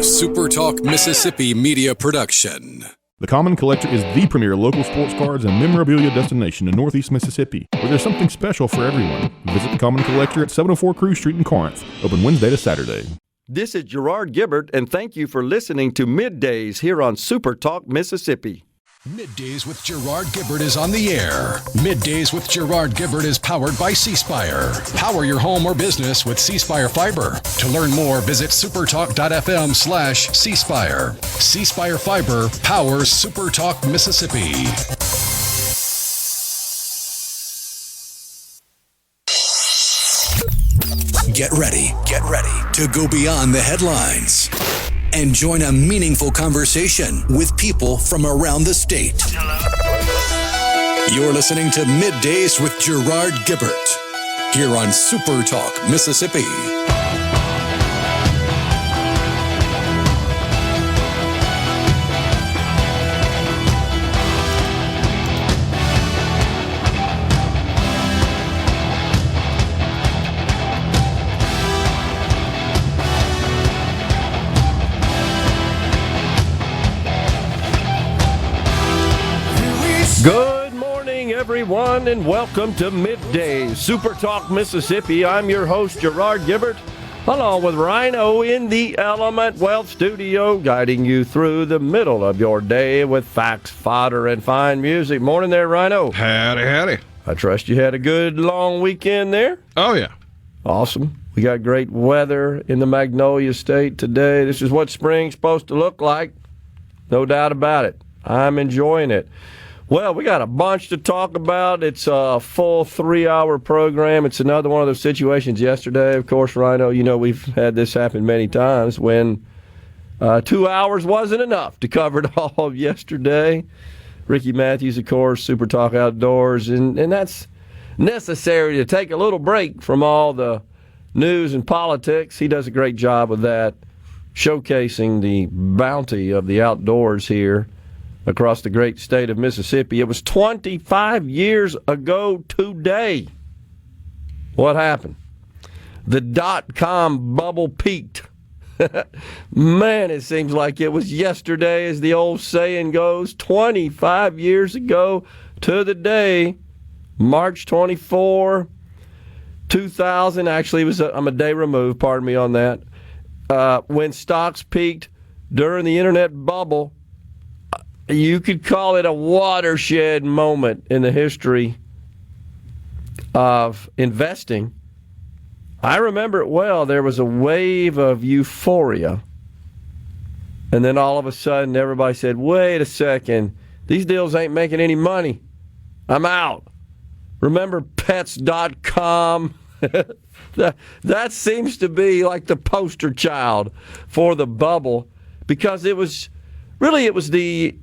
SuperTalk Mississippi media production. The Common Collector is the premier local sports cards and memorabilia destination in Northeast Mississippi, where there's something special for everyone. Visit the Common Collector at 704 Cruz Street in Corinth, open Wednesday to Saturday. This is Gerard Gibert, and thank you for listening to MidDays here on SuperTalk Mississippi. MidDays with Gerard Gibert is on the air. MidDays with Gerard Gibert is powered by C-Spire. Power your home or business with C-Spire Fiber. To learn more, visit supertalk.fm/C-Spire. C-Spire Fiber powers SuperTalk Mississippi. Get ready to go beyond the headlines and join a meaningful conversation with people from around the state. You're listening to MidDays with Gerard Gibert here on SuperTalk Mississippi. Good morning, everyone, and welcome to MidDays, SuperTalk Mississippi. I'm your host, Gerard Gibert, along with Rhino in the Element Wealth Studio, guiding you through the middle of your day with facts, fodder, and fine music. Morning there, Rhino. Howdy. I trust you had a good, long weekend there. Oh, yeah. Awesome. We got great weather in the Magnolia State today. This is what spring's supposed to look like. No doubt about it. I'm enjoying it. Well, we got a bunch to talk about. It's a full 3-hour program. It's another one of those situations yesterday. Of course, Rhino, you know we've had this happen many times when 2 hours wasn't enough to cover it all of yesterday. Ricky Matthews, of course, Super Talk Outdoors, and that's necessary to take a little break from all the news and politics. He does a great job of that, showcasing the bounty of the outdoors here across the great state of Mississippi. It was 25 years ago today. What happened? The dot-com bubble peaked. Man, it seems like it was yesterday, as the old saying goes. 25 years ago to the day, March 24, 2000. Actually, I'm a day removed, pardon me on that. When stocks peaked during the internet bubble. You could call it a watershed moment in the history of investing. I remember it well. There was a wave of euphoria. And then all of a sudden, everybody said, wait a second, these deals ain't making any money. I'm out. Remember pets.com? That seems to be like the poster child for the bubble, because it was the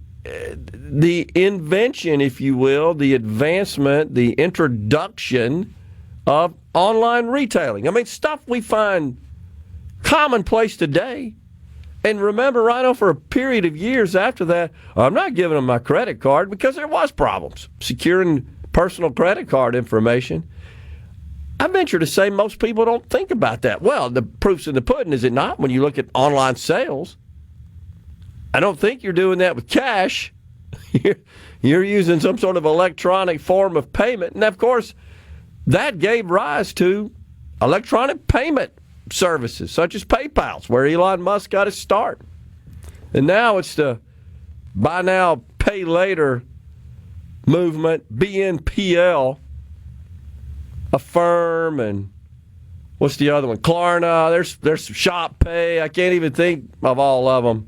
invention, if you will, the advancement, the introduction of online retailing. I mean, stuff we find commonplace today. And remember, Rhino, for a period of years after that, I'm not giving them my credit card because there was problems securing personal credit card information. I venture to say most people don't think about that. Well, the proof's in the pudding, is it not? When you look at online sales, I don't think you're doing that with cash. You're using some sort of electronic form of payment. And, of course, that gave rise to electronic payment services such as PayPal's, where Elon Musk got his start. And now it's the buy now, pay later movement, BNPL, Affirm, and what's the other one? Klarna. There's Shop Pay. I can't even think of all of them.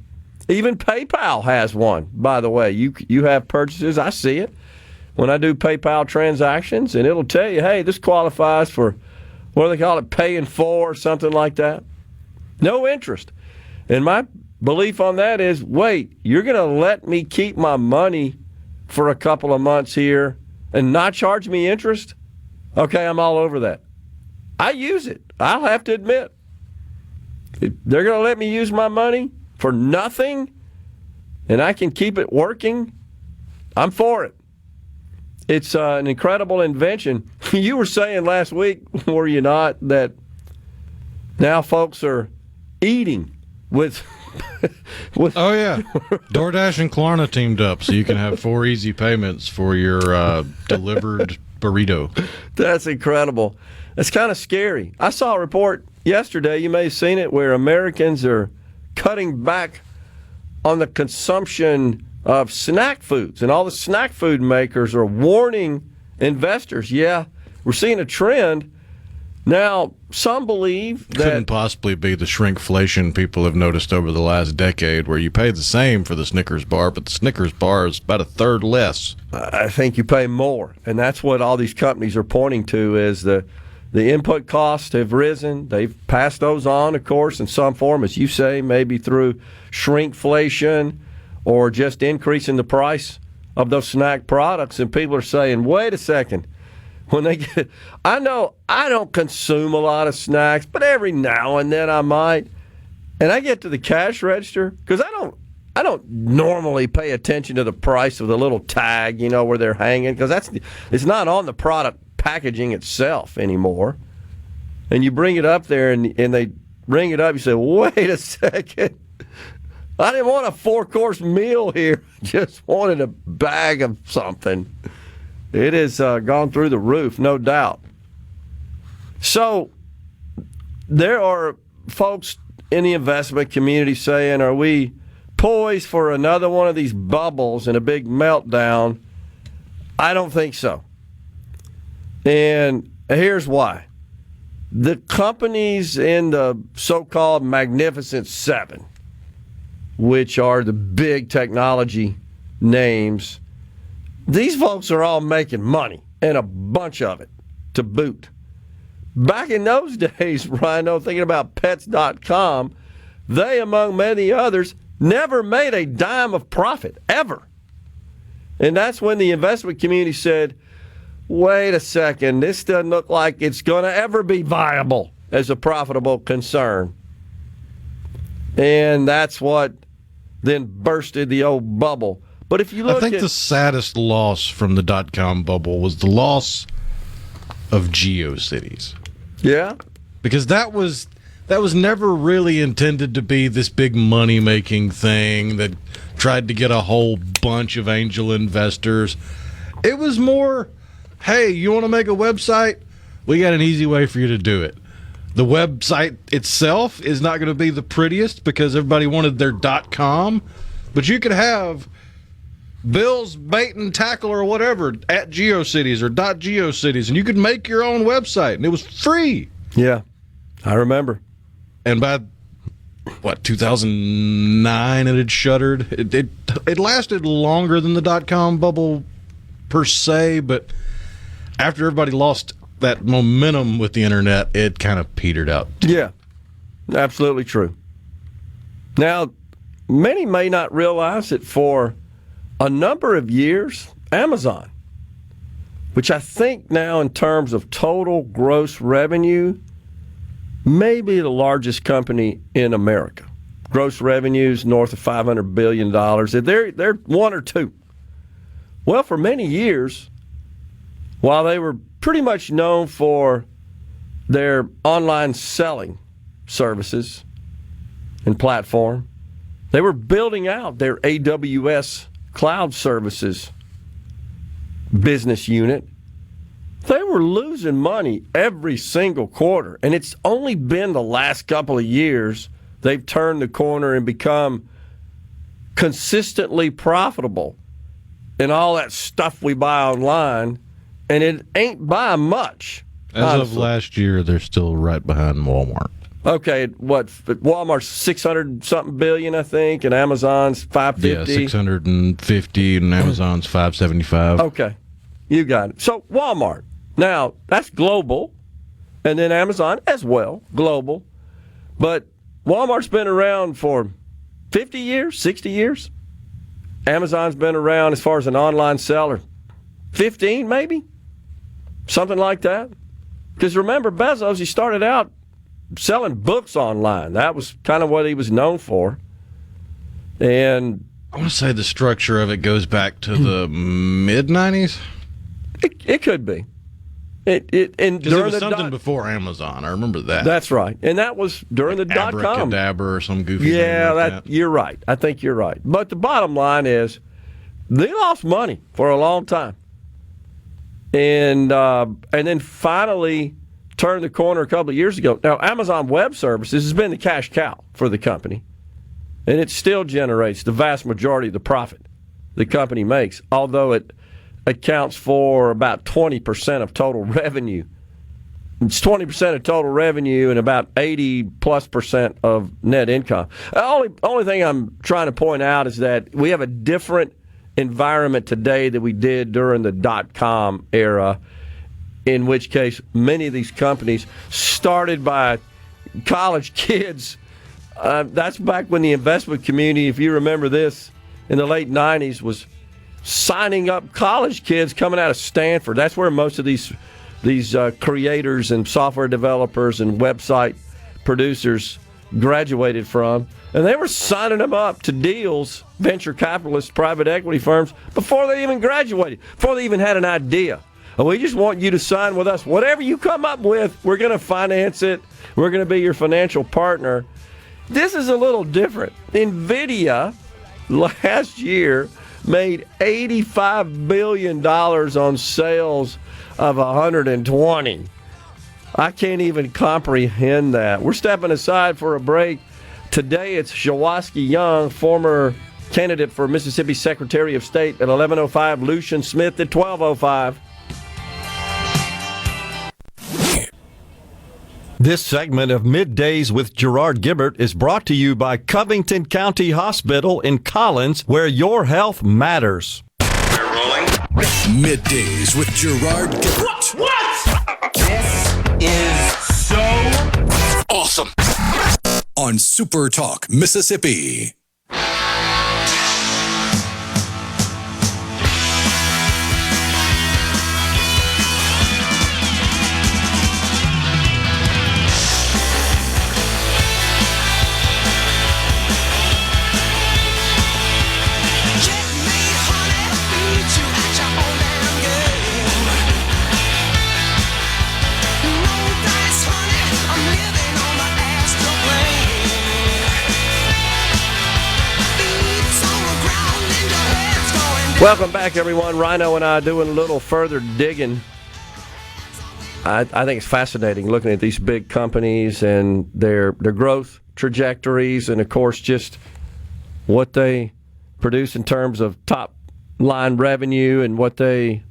Even PayPal has one, by the way. You have purchases. I see it when I do PayPal transactions, and it'll tell you, hey, this qualifies for, what do they call it, paying for, or something like that. No interest. And my belief on that is, wait, you're going to let me keep my money for a couple of months here and not charge me interest? Okay, I'm all over that. I use it. I'll have to admit. If they're going to let me use my money for nothing, and I can keep it working, I'm for it. It's an incredible invention. You were saying last week, were you not, that now folks are eating with Oh, yeah. DoorDash and Klarna teamed up so you can have 4 easy payments for your delivered burrito. That's incredible. It's kind of scary. I saw a report yesterday, you may have seen it, where Americans are cutting back on the consumption of snack foods. And all the snack food makers are warning investors, yeah, we're seeing a trend. Now, some believe that... Couldn't possibly be the shrinkflation people have noticed over the last decade, where you pay the same for the Snickers bar, but the Snickers bar is about a third less. I think you pay more, and that's what all these companies are pointing to, is the input costs have risen. They've passed those on, of course, in some form, as you say, maybe through shrinkflation or just increasing the price of those snack products, and people are saying, wait a second. When they get, I know I don't consume a lot of snacks, but every now and then I might. And I get to the cash register because I don't normally pay attention to the price of the little tag, where they're hanging, because it's not on the product packaging itself anymore. And you bring it up there and they ring it up. You say, wait a second. I didn't want a 4-course meal here. Just wanted a bag of something. It has gone through the roof, no doubt. So there are folks in the investment community saying, are we poised for another one of these bubbles and a big meltdown? I don't think so. And here's why. The companies in the so-called Magnificent Seven, which are the big technology names, these folks are all making money, and a bunch of it to boot. Back in those days, Rhino, thinking about Pets.com, they, among many others, never made a dime of profit, ever. And that's when the investment community said, wait a second, this doesn't look like it's going to ever be viable as a profitable concern. And that's what then bursted the old bubble. But if you look, I think the saddest loss from the dot-com bubble was the loss of GeoCities. Yeah? Because that was never really intended to be this big money-making thing that tried to get a whole bunch of angel investors. It was more, hey, you want to make a website? We got an easy way for you to do it. The website itself is not going to be the prettiest because everybody wanted their .com, but you could have Bill's Bait and Tackle or whatever at GeoCities or .GeoCities, and you could make your own website, and it was free. Yeah, I remember. And by, 2009 it had shuttered. It lasted longer than the .com bubble per se, but after everybody lost that momentum with the internet, it kind of petered out. Yeah, absolutely true. Now, many may not realize that for a number of years, Amazon, which I think now in terms of total gross revenue, may be the largest company in America. Gross revenues north of $500 billion. They're one or two. Well, for many years, while they were pretty much known for their online selling services and platform, they were building out their AWS cloud services business unit. They were losing money every single quarter, and it's only been the last couple of years they've turned the corner and become consistently profitable in all that stuff we buy online, and it ain't by much. As honestly. of last year, they're still right behind Walmart. Okay, Walmart's 600-something billion, I think, and Amazon's 550. Yeah, 650, and Amazon's 575. Okay, you got it. So Walmart, now that's global, and then Amazon as well, global. But Walmart's been around for 50 years, 60 years. Amazon's been around as far as an online seller, 15 maybe, something like that. Because remember, Bezos, he started out selling books online. That was kind of what he was known for. And I want to say the structure of it goes back to the mid-90s. It could be. And Because it was something before Amazon. I remember that. That's right. And that was during the dot-com. Abracadabra or some goofy yeah, thing like that. You're right. I think you're right. But the bottom line is they lost money for a long time. And then finally turned the corner a couple of years ago. Now, Amazon Web Services has been the cash cow for the company. And it still generates the vast majority of the profit the company makes, although it accounts for about 20% of total revenue. It's 20% of total revenue and about 80+% of net income. The only thing I'm trying to point out is that we have a different environment today that we did during the dot-com era, in which case many of these companies started by college kids. That's back when the investment community, if you remember this, in the late 90s was signing up college kids coming out of Stanford. That's where most of these creators and software developers and website producers graduated from. And they were signing them up to deals, venture capitalists, private equity firms, before they even graduated, before they even had an idea. We just want you to sign with us. Whatever you come up with, we're going to finance it. We're going to be your financial partner. This is a little different. NVIDIA last year made $85 billion on sales of 120. I can't even comprehend that. We're stepping aside for a break. Today it's Shuwaski Young, former candidate for Mississippi Secretary of State at 11:05, Lucien Smith at 12:05. This segment of Middays with Gerard Gibert is brought to you by Covington County Hospital in Collins, where your health matters. We're rolling. Middays with Gerard Gibert. What? This is so Awesome. On SuperTalk Mississippi. Welcome back, everyone. Rhino and I doing a little further digging. I think it's fascinating looking at these big companies and their growth trajectories and, of course, just what they produce in terms of top-line revenue and what they,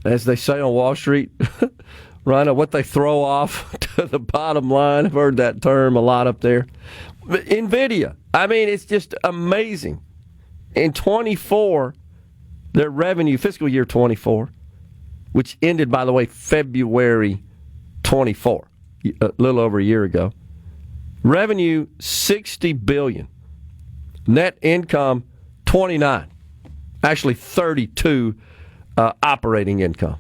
as they say on Wall Street, Rhino, what they throw off to the bottom line. I've heard that term a lot up there. But NVIDIA, I mean, it's just amazing. In 24, their revenue, fiscal year 24, which ended, by the way, February 24, a little over a year ago. Revenue, $60 billion. Net income, $29. Actually, $32 operating income.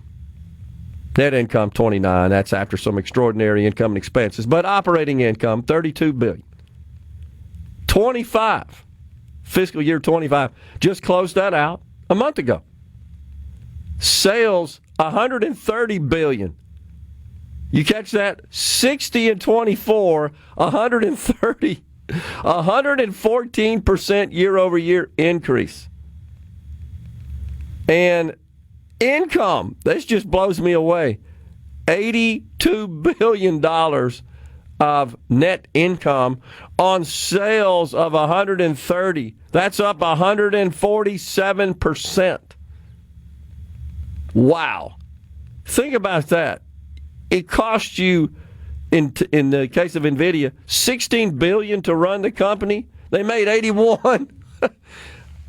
Net income, $29. That's after some extraordinary income and expenses. But operating income, $32 billion. 25, fiscal year 25, just closed that out a month ago. Sales, $130 billion. You catch that? 60 and 24, 130, 114% year-over-year increase. And income, this just blows me away. $82 billion of net income on sales of 130. That's up 147%. Wow. Think about that. It cost you, in the case of NVIDIA, $16 billion to run the company. They made 81.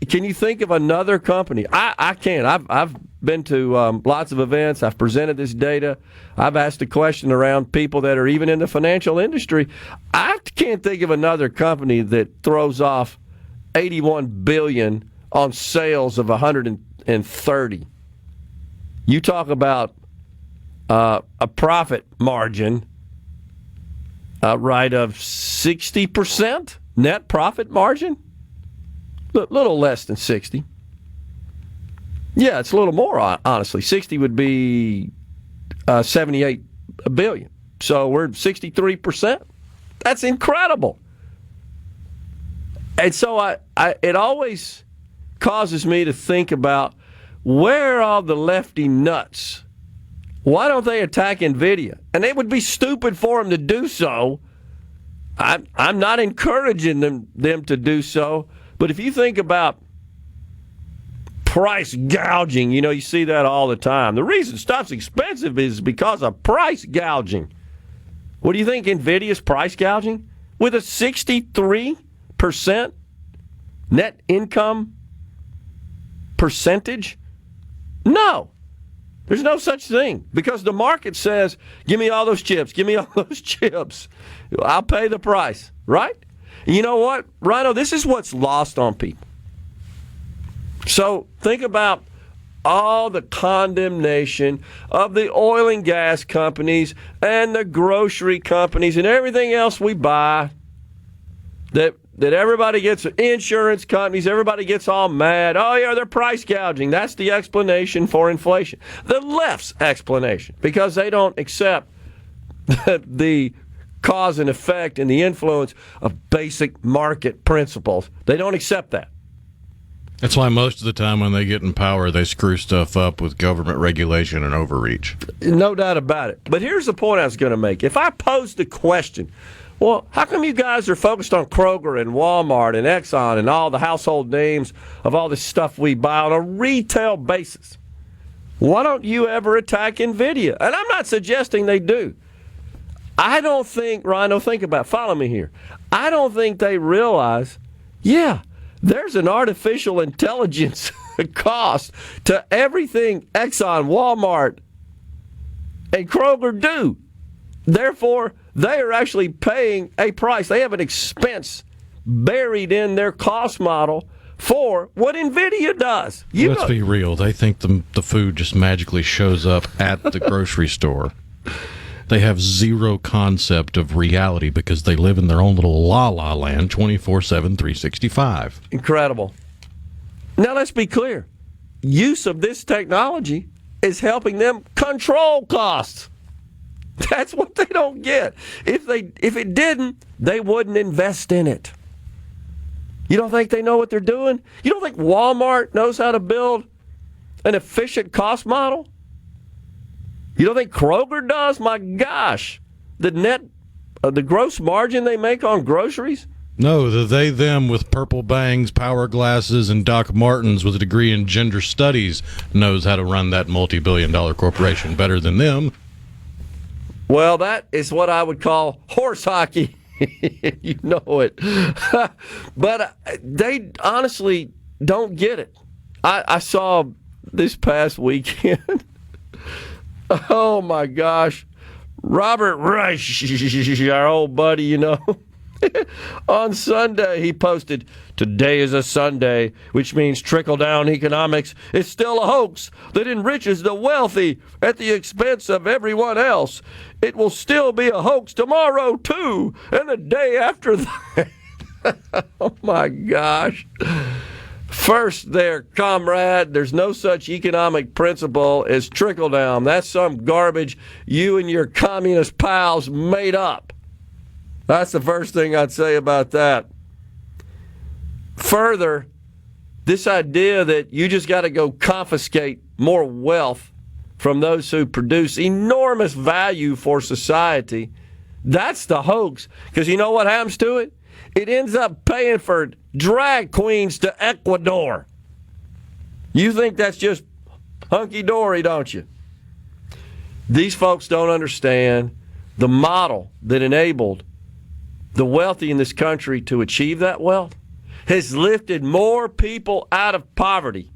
Can you think of another company? I can't. I've been to lots of events. I've presented this data. I've asked a question around people that are even in the financial industry. I can't think of another company that throws off $81 billion on sales of 130. You talk about a profit margin, right, of 60% net profit margin. Little less than 60. Yeah, it's a little more, honestly. 60 would be $78 billion. So we're 63%. That's incredible. And so it always causes me to think about, where are all the lefty nuts? Why don't they attack NVIDIA? And it would be stupid for them to do so. I'm not encouraging them to do so. But if you think about price gouging, you see that all the time. The reason stuff's expensive is because of price gouging. What do you think NVIDIA's price gouging? With a 63% net income percentage? No. There's no such thing, because the market says, give me all those chips, give me all those chips. I'll pay the price, right? And you know what, Rhino, this is what's lost on people. So think about all the condemnation of the oil and gas companies and the grocery companies and everything else we buy, that everybody gets, insurance companies, everybody gets all mad. Oh, yeah, they're price gouging. That's the explanation for inflation. The left's explanation, because they don't accept the cause and effect and the influence of basic market principles. They don't accept that. That's why most of the time when they get in power, they screw stuff up with government regulation and overreach. No doubt about it. But here's the point I was going to make. If I posed the question, well, how come you guys are focused on Kroger and Walmart and Exxon and all the household names of all this stuff we buy on a retail basis? Why don't you ever attack NVIDIA? And I'm not suggesting they do. I don't think, Rhino, follow me here. I don't think they realize, there's an artificial intelligence cost to everything Exxon, Walmart, and Kroger do. Therefore, they are actually paying a price. They have an expense buried in their cost model for what NVIDIA does. Let's be real. They think the food just magically shows up at the grocery store. They have zero concept of reality because they live in their own little la-la land 24/7, 365. Incredible. Now, let's be clear. Use of this technology is helping them control costs. That's what they don't get. If it didn't, they wouldn't invest in it. You don't think they know what they're doing? You don't think Walmart knows how to build an efficient cost model? You don't think Kroger does? My gosh. The gross margin they make on groceries? No, the they, them with purple bangs, power glasses, and Doc Martens with a degree in gender studies knows how to run that multi-billion-dollar corporation better than them. Well, that is what I would call horse hockey. You know it. But they honestly don't get it. I saw this past weekend. Oh, my gosh. Robert Reich, our old buddy, on Sunday he posted, "Today is a Sunday, which means trickle-down economics is still a hoax that enriches the wealthy at the expense of everyone else. It will still be a hoax tomorrow, too, and the day after that." Oh, my gosh. First there, comrade, there's no such economic principle as trickle-down. That's some garbage you and your communist pals made up. That's the first thing I'd say about that. Further, this idea that you just got to go confiscate more wealth from those who produce enormous value for society, that's the hoax. Because you know what happens to it? It ends up paying for drag queens to Ecuador. You think that's just hunky-dory, don't you? These folks don't understand the model that enabled the wealthy in this country to achieve that wealth has lifted more people out of poverty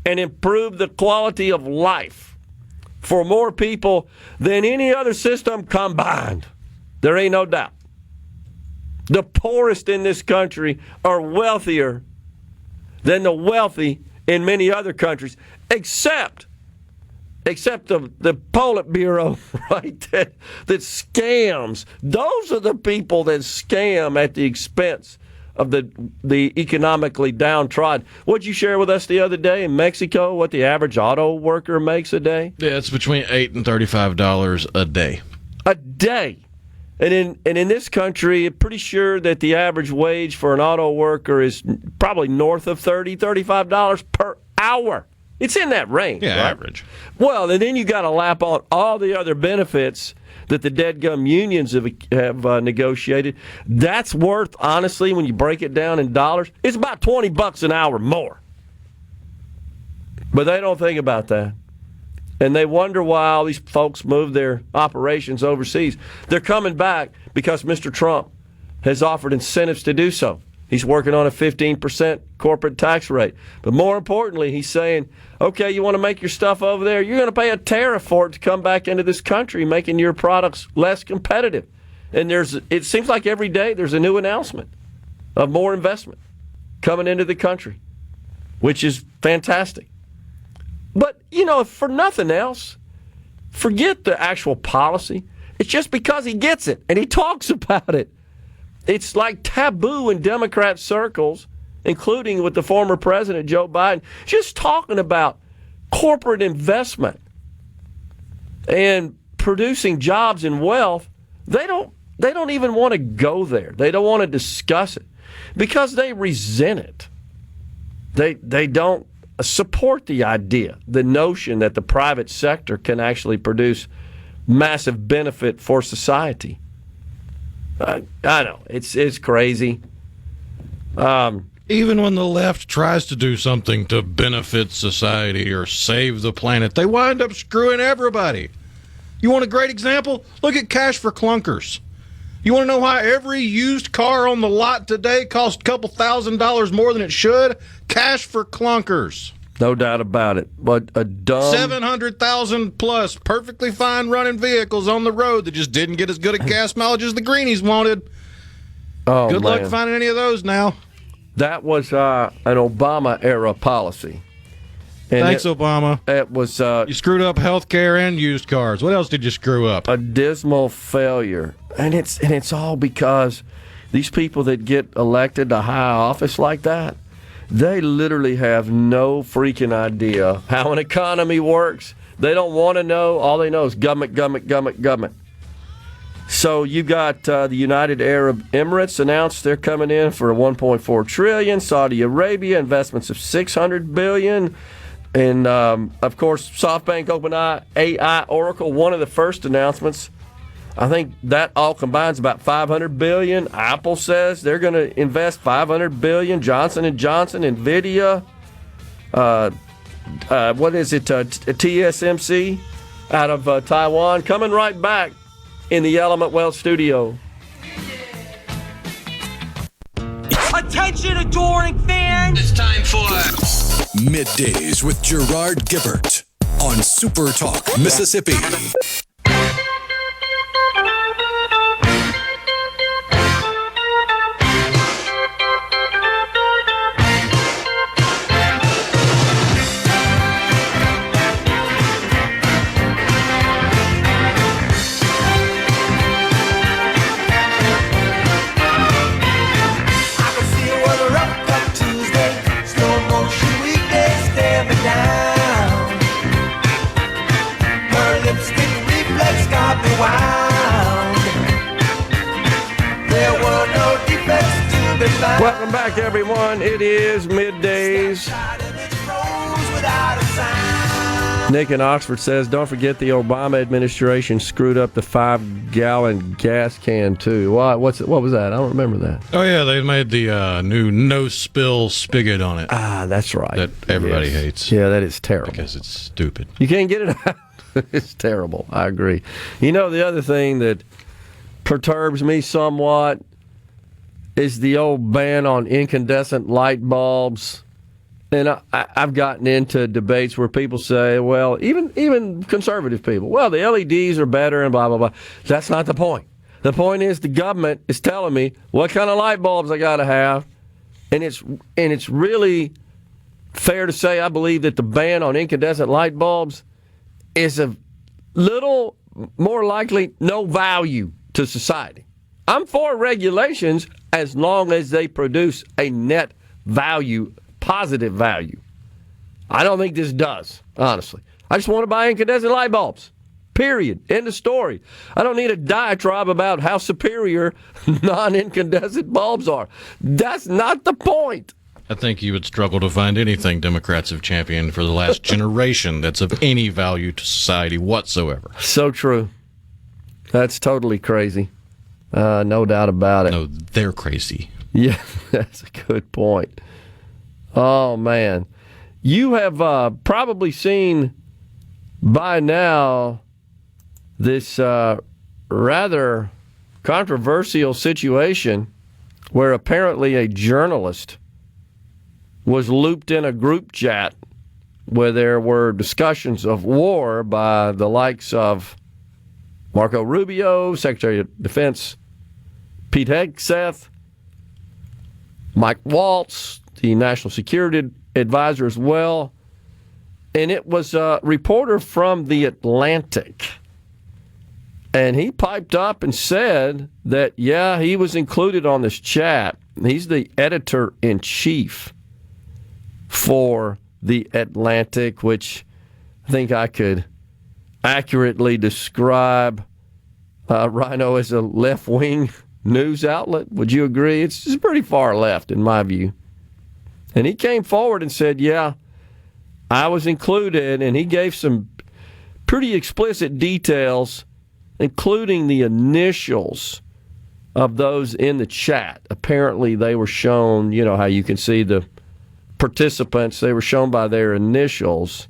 and improved the quality of life for more people than any other system combined. There ain't no doubt. The poorest in this country are wealthier than the wealthy in many other countries, except the Politburo, right, that scams. Those are the people that scam at the expense of the economically downtrodden. What'd you share with us the other day in Mexico, what the average auto worker makes a day? Yeah, it's between $8 and $35 a day. A day. And in this country, I'm pretty sure that the average wage for an auto worker is probably north of $35 per hour. It's in that range. Yeah, right? average. Well, and then you got to lap on all the other benefits that the deadgum unions have negotiated. That's worth, honestly, when you break it down in dollars, it's about $20 an hour more. But they don't think about that. And they wonder why all these folks move their operations overseas. They're coming back because Mr. Trump has offered incentives to do so. He's working on a 15% corporate tax rate. But more importantly, he's saying, okay, you want to make your stuff over there? You're going to pay a tariff for it to come back into this country, making your products less competitive. And it seems like every day there's a new announcement of more investment coming into the country, which is fantastic. But, for nothing else, forget the actual policy. It's just because he gets it and he talks about it. It's like taboo in Democrat circles, including with the former president, Joe Biden, just talking about corporate investment and producing jobs and wealth. They don't even want to go there. They don't want to discuss it because they resent it. They don't support the idea, the notion that the private sector can actually produce massive benefit for society. I know, it's crazy. Even when the left tries to do something to benefit society or save the planet, they wind up screwing everybody. You want a great example? Look at Cash for Clunkers. You want to know why every used car on the lot today costs a couple $1,000s more than it should? Cash for Clunkers. No doubt about it. But a dumb 700,000 plus perfectly fine running vehicles on the road that just didn't get as good a gas mileage as the greenies wanted. Oh, good luck finding any of those now. That was an Obama era policy. And Thanks, Obama. It was you screwed up health care and used cars. What else did you screw up? A dismal failure. And it's all because these people that get elected to high office like that, they literally have no freaking idea how an economy works. They don't want to know. All they know is government, government, government, government. So you got the United Arab Emirates announced they're coming in for $1.4 trillion. Saudi Arabia investments of $600 billion. And, of course, SoftBank, OpenAI, AI, Oracle, one of the first announcements. I think that all combines about $500 billion. Apple says they're going to invest $500 billion. Johnson & Johnson, NVIDIA, TSMC out of Taiwan. Coming right back in the Element Wealth studio. Attention, adoring fans! It's time for Middays with Gerard Gibert on SuperTalk Mississippi. Welcome back, everyone. It is Middays. Nick in Oxford says, don't forget the Obama administration screwed up the 5-gallon gas can, too. What was that? I don't remember that. Oh, yeah, they made the new no-spill spigot on it. Ah, that's right. That everybody hates. Yeah, that is terrible. Because it's stupid. You can't get it out. It's terrible. I agree. You know, the other thing that perturbs me somewhat is the old ban on incandescent light bulbs. And I've gotten into debates where people say, well, even conservative people, well, the LEDs are better and blah, blah, blah. That's not the point. The point is the government is telling me what kind of light bulbs I got to have. And it's really fair to say I believe that the ban on incandescent light bulbs is a little more likely no value to society. I'm for regulations. as long as they produce a net value, positive value. I don't think this does, honestly. I just want to buy incandescent light bulbs. Period. End of story. I don't need a diatribe about how superior non-incandescent bulbs are. That's not the point. I think you would struggle to find anything Democrats have championed for the last generation that's of any value to society whatsoever. So true. That's totally crazy. No doubt about it. No, they're crazy. Yeah, that's a good point. Oh, man. You have probably seen by now this rather controversial situation where apparently a journalist was looped in a group chat where there were discussions of war by the likes of Marco Rubio, Secretary of Defense Pete Hegseth, Mike Waltz, the National Security Advisor as well. And it was a reporter from The Atlantic. And he piped up and said that, yeah, he was included on this chat. He's the editor-in-chief for The Atlantic, which I think I could accurately describe Rhino as a left-wing news outlet. Would you agree? It's just pretty far left in my view. And he came forward and said, yeah, I was included, and he gave some pretty explicit details, including the initials of those in the chat. Apparently they were shown, you know how you can see the participants, they were shown by their initials.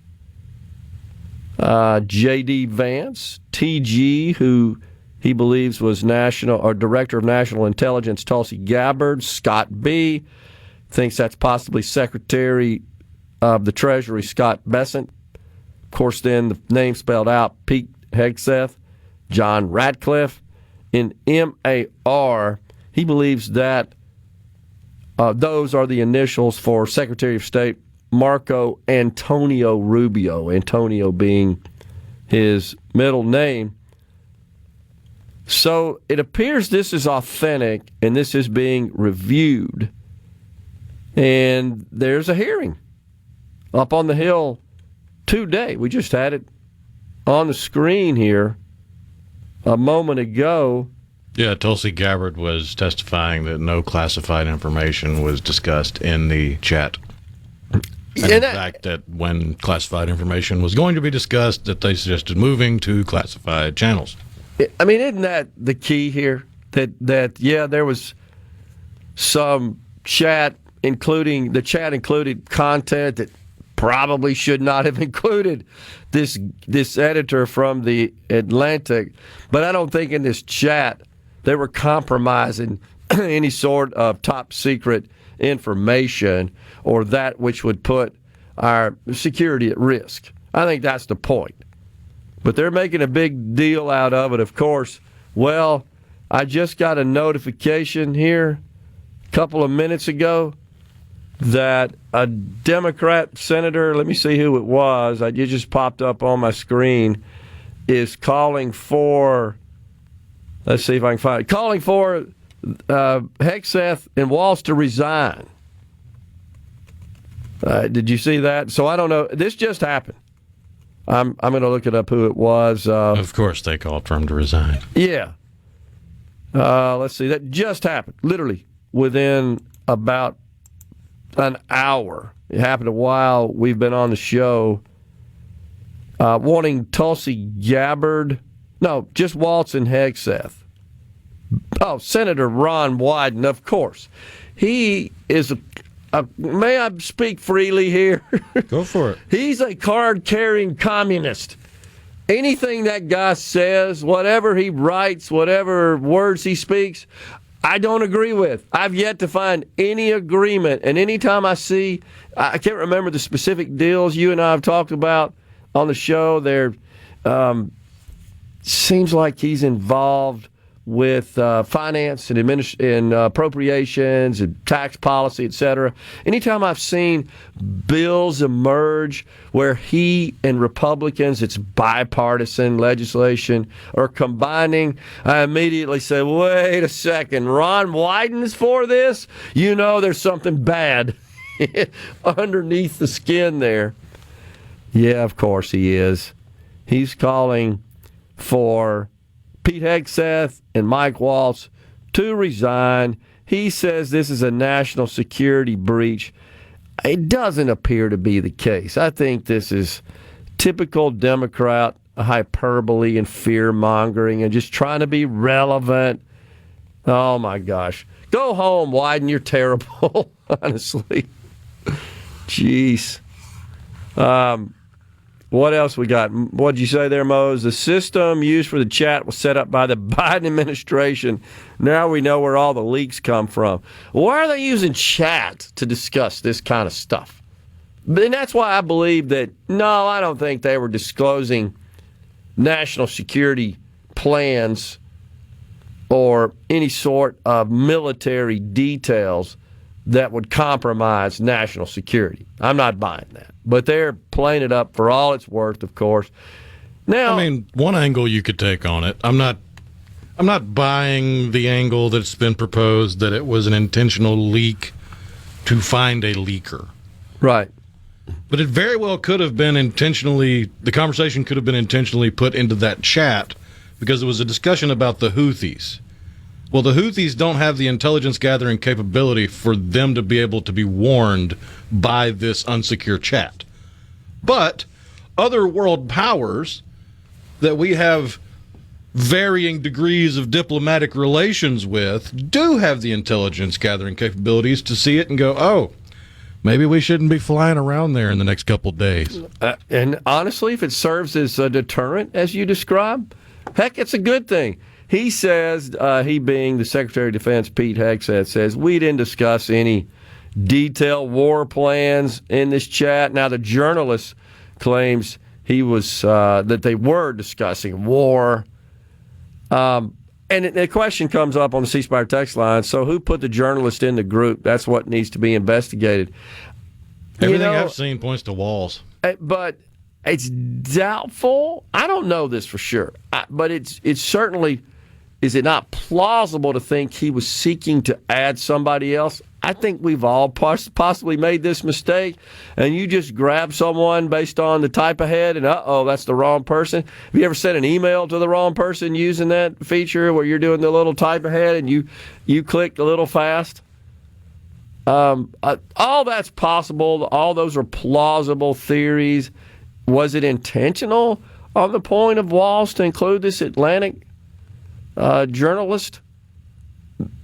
J.D. Vance, T.G., who he believes was Director of National Intelligence Tulsi Gabbard. Scott B. thinks that's possibly Secretary of the Treasury Scott Bessent. Of course, then the name spelled out, Pete Hegseth, John Ratcliffe. In MAR, he believes that those are the initials for Secretary of State Marco Antonio Rubio, Antonio being his middle name. So it appears this is authentic and this is being reviewed. And there's a hearing up on the Hill today. We just had it on the screen here a moment ago. Yeah, Tulsi Gabbard was testifying that no classified information was discussed in the chat. And in fact, that when classified information was going to be discussed, that they suggested moving to classified channels. I mean, isn't that the key here? That there was some chat, included content that probably should not have included this editor from The Atlantic. But I don't think in this chat they were compromising any sort of top secret information or that which would put our security at risk. I think that's the point. But they're making a big deal out of it, of course. Well, I just got a notification here a couple of minutes ago that a Democrat senator, let me see who it was, it just popped up on my screen, is calling for, let's see if I can find it, calling for Hegseth and Waltz to resign. Did you see that? So I don't know. This just happened. I'm going to look it up who it was. Of course they called for him to resign. Yeah. Let's see. That just happened. Literally within about an hour. It happened while we've been on the show. Wanting Tulsi Gabbard. No, just Waltz and Hegseth. Oh, Senator Ron Wyden, of course. He is may I speak freely here? Go for it. He's a card-carrying communist. Anything that guy says, whatever he writes, whatever words he speaks, I don't agree with. I've yet to find any agreement. And anytime I see, I can't remember the specific deals you and I have talked about on the show, there seems like he's involved with finance and appropriations and tax policy, etc. Anytime I've seen bills emerge where he and Republicans, it's bipartisan legislation, are combining, I immediately say, wait a second, Ron Wyden's for this? You know there's something bad underneath the skin there. Yeah, of course he is. He's calling for Pete Hegseth and Mike Waltz to resign. He says this is a national security breach. It doesn't appear to be the case. I think this is typical Democrat hyperbole and fear-mongering and just trying to be relevant. Oh, my gosh. Go home, Wyden. You're terrible, honestly. Jeez. What else we got? What did you say there, Mose? The system used for the chat was set up by the Biden administration. Now we know where all the leaks come from. Why are they using chat to discuss this kind of stuff? And that's why I believe that, no, I don't think they were disclosing national security plans or any sort of military details that would compromise national security. I'm not buying that. But they're playing it up for all it's worth, of course. Now, I mean, one angle you could take on it. I'm not buying the angle that's been proposed that it was an intentional leak to find a leaker. Right. But it very well could have been intentionally, the conversation could have been intentionally put into that chat because it was a discussion about the Houthis. Well, the Houthis don't have the intelligence gathering capability for them to be able to be warned by this unsecure chat. But other world powers that we have varying degrees of diplomatic relations with do have the intelligence gathering capabilities to see it and go, oh, maybe we shouldn't be flying around there in the next couple of days. And honestly, if it serves as a deterrent, as you describe, heck, it's a good thing. He says, he being the Secretary of Defense, Pete Hegseth, says, we didn't discuss any detailed war plans in this chat. Now, the journalist claims he was that they were discussing war. And the question comes up on the C Spire text line, so who put the journalist in the group? That's what needs to be investigated. Everything I've seen points to Walls. But it's doubtful. I don't know this for sure. But it's certainly... Is it not plausible to think he was seeking to add somebody else? I think we've all possibly made this mistake, and you just grab someone based on the type ahead, and that's the wrong person. Have you ever sent an email to the wrong person using that feature where you're doing the little type ahead and you clicked a little fast? All that's possible. All those are plausible theories. Was it intentional on the point of Walls to include this Atlantic journalist?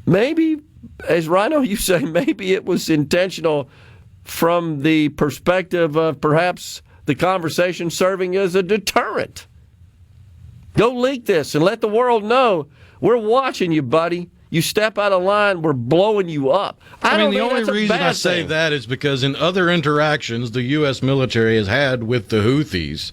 Maybe, as Rhino, you say, maybe it was intentional from the perspective of perhaps the conversation serving as a deterrent. Go leak this and let the world know we're watching you, buddy. You step out of line, we're blowing you up. I mean, the only reason I say that is because in other interactions the U.S. military has had with the Houthis,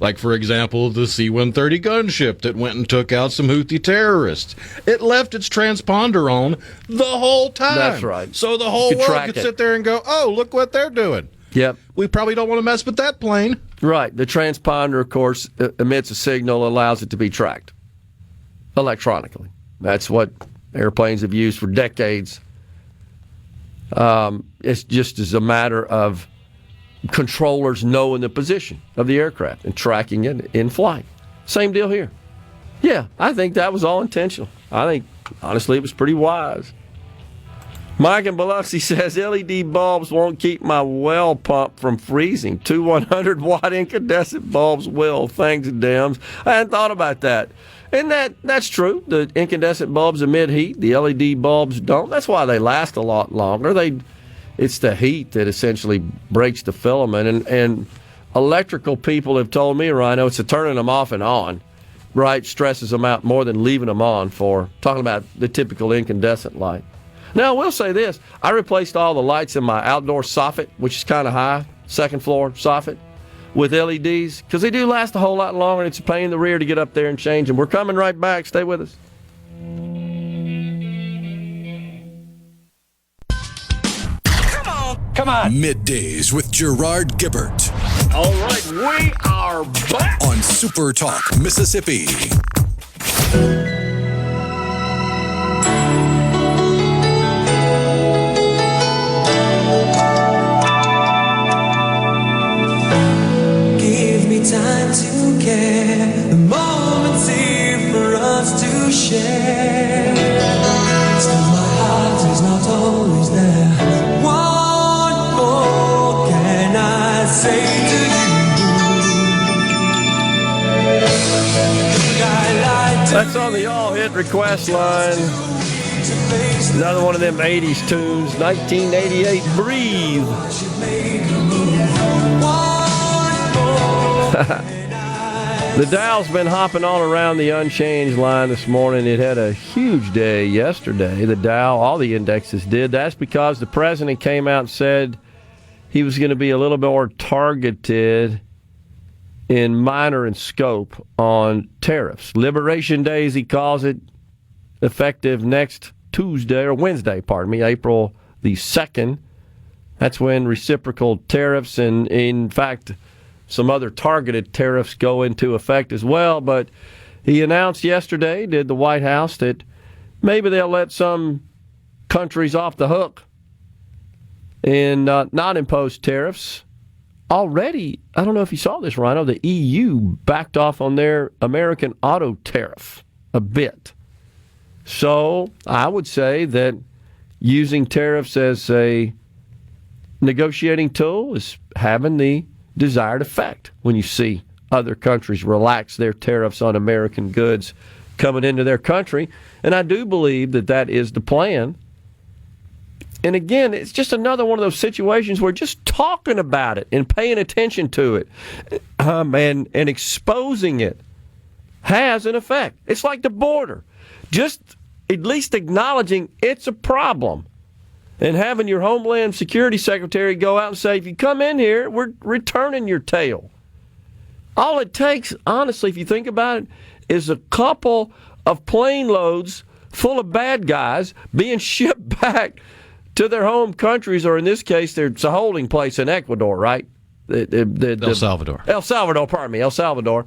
like, for example, the C-130 gunship that went and took out some Houthi terrorists. It left its transponder on the whole time. That's right. So the whole world could sit there and go, oh, look what they're doing. Yep. We probably don't want to mess with that plane. Right. The transponder, of course, emits a signal, allows it to be tracked electronically. That's what airplanes have used for decades. It's just as a matter of controllers knowing the position of the aircraft and tracking it in flight. Same deal here. Yeah, I think that was all intentional. I think, honestly, it was pretty wise. Mike in Biloxi says, LED bulbs won't keep my well pump from freezing. 2 100-watt incandescent bulbs will. Thanks, Dems. I hadn't thought about that. And that's true. The incandescent bulbs emit heat. The LED bulbs don't. That's why they last a lot longer. It's the heat that essentially breaks the filament. And electrical people have told me, Rhino, it's the turning them off and on, right, stresses them out more than leaving them on for talking about the typical incandescent light. Now, I will say this. I replaced all the lights in my outdoor soffit, which is kind of high, second floor soffit, with LEDs, because they do last a whole lot longer, and it's a pain in the rear to get up there and change them. We're coming right back. Stay with us. Come on. Middays with Gerard Gibert All right, we are back. on SuperTalk Mississippi. Give me time to care. The moment's here for us to share. Still my heart is not always there. What more can I say to you? That's on the all-hit request line. Another one of them 80s tunes, 1988, Breathe. The Dow's been hopping all around the unchanged line this morning. It had a huge day yesterday. The Dow, all the indexes did. That's because the president came out and said he was going to be a little bit more targeted in minor in scope on tariffs. Liberation Day, as he calls it, effective next Tuesday, or Wednesday, pardon me, April the 2nd. That's when reciprocal tariffs and, in fact, some other targeted tariffs go into effect as well. But he announced yesterday, did the White House, that maybe they'll let some countries off the hook and not impose tariffs. Already, I don't know if you saw this, Rhino, the EU backed off on their American auto tariff a bit. So I would say that using tariffs as a negotiating tool is having the desired effect when you see other countries relax their tariffs on American goods coming into their country. And I do believe that that is the plan. And again, it's just another one of those situations where just talking about it and paying attention to it and exposing it has an effect. It's like the border. Just at least acknowledging it's a problem and having your Homeland Security Secretary go out and say, if you come in here, we're returning your tail. All it takes, honestly, if you think about it, is a couple of plane loads full of bad guys being shipped back to their home countries, or in this case, there's a holding place in Ecuador, right? El Salvador. El Salvador,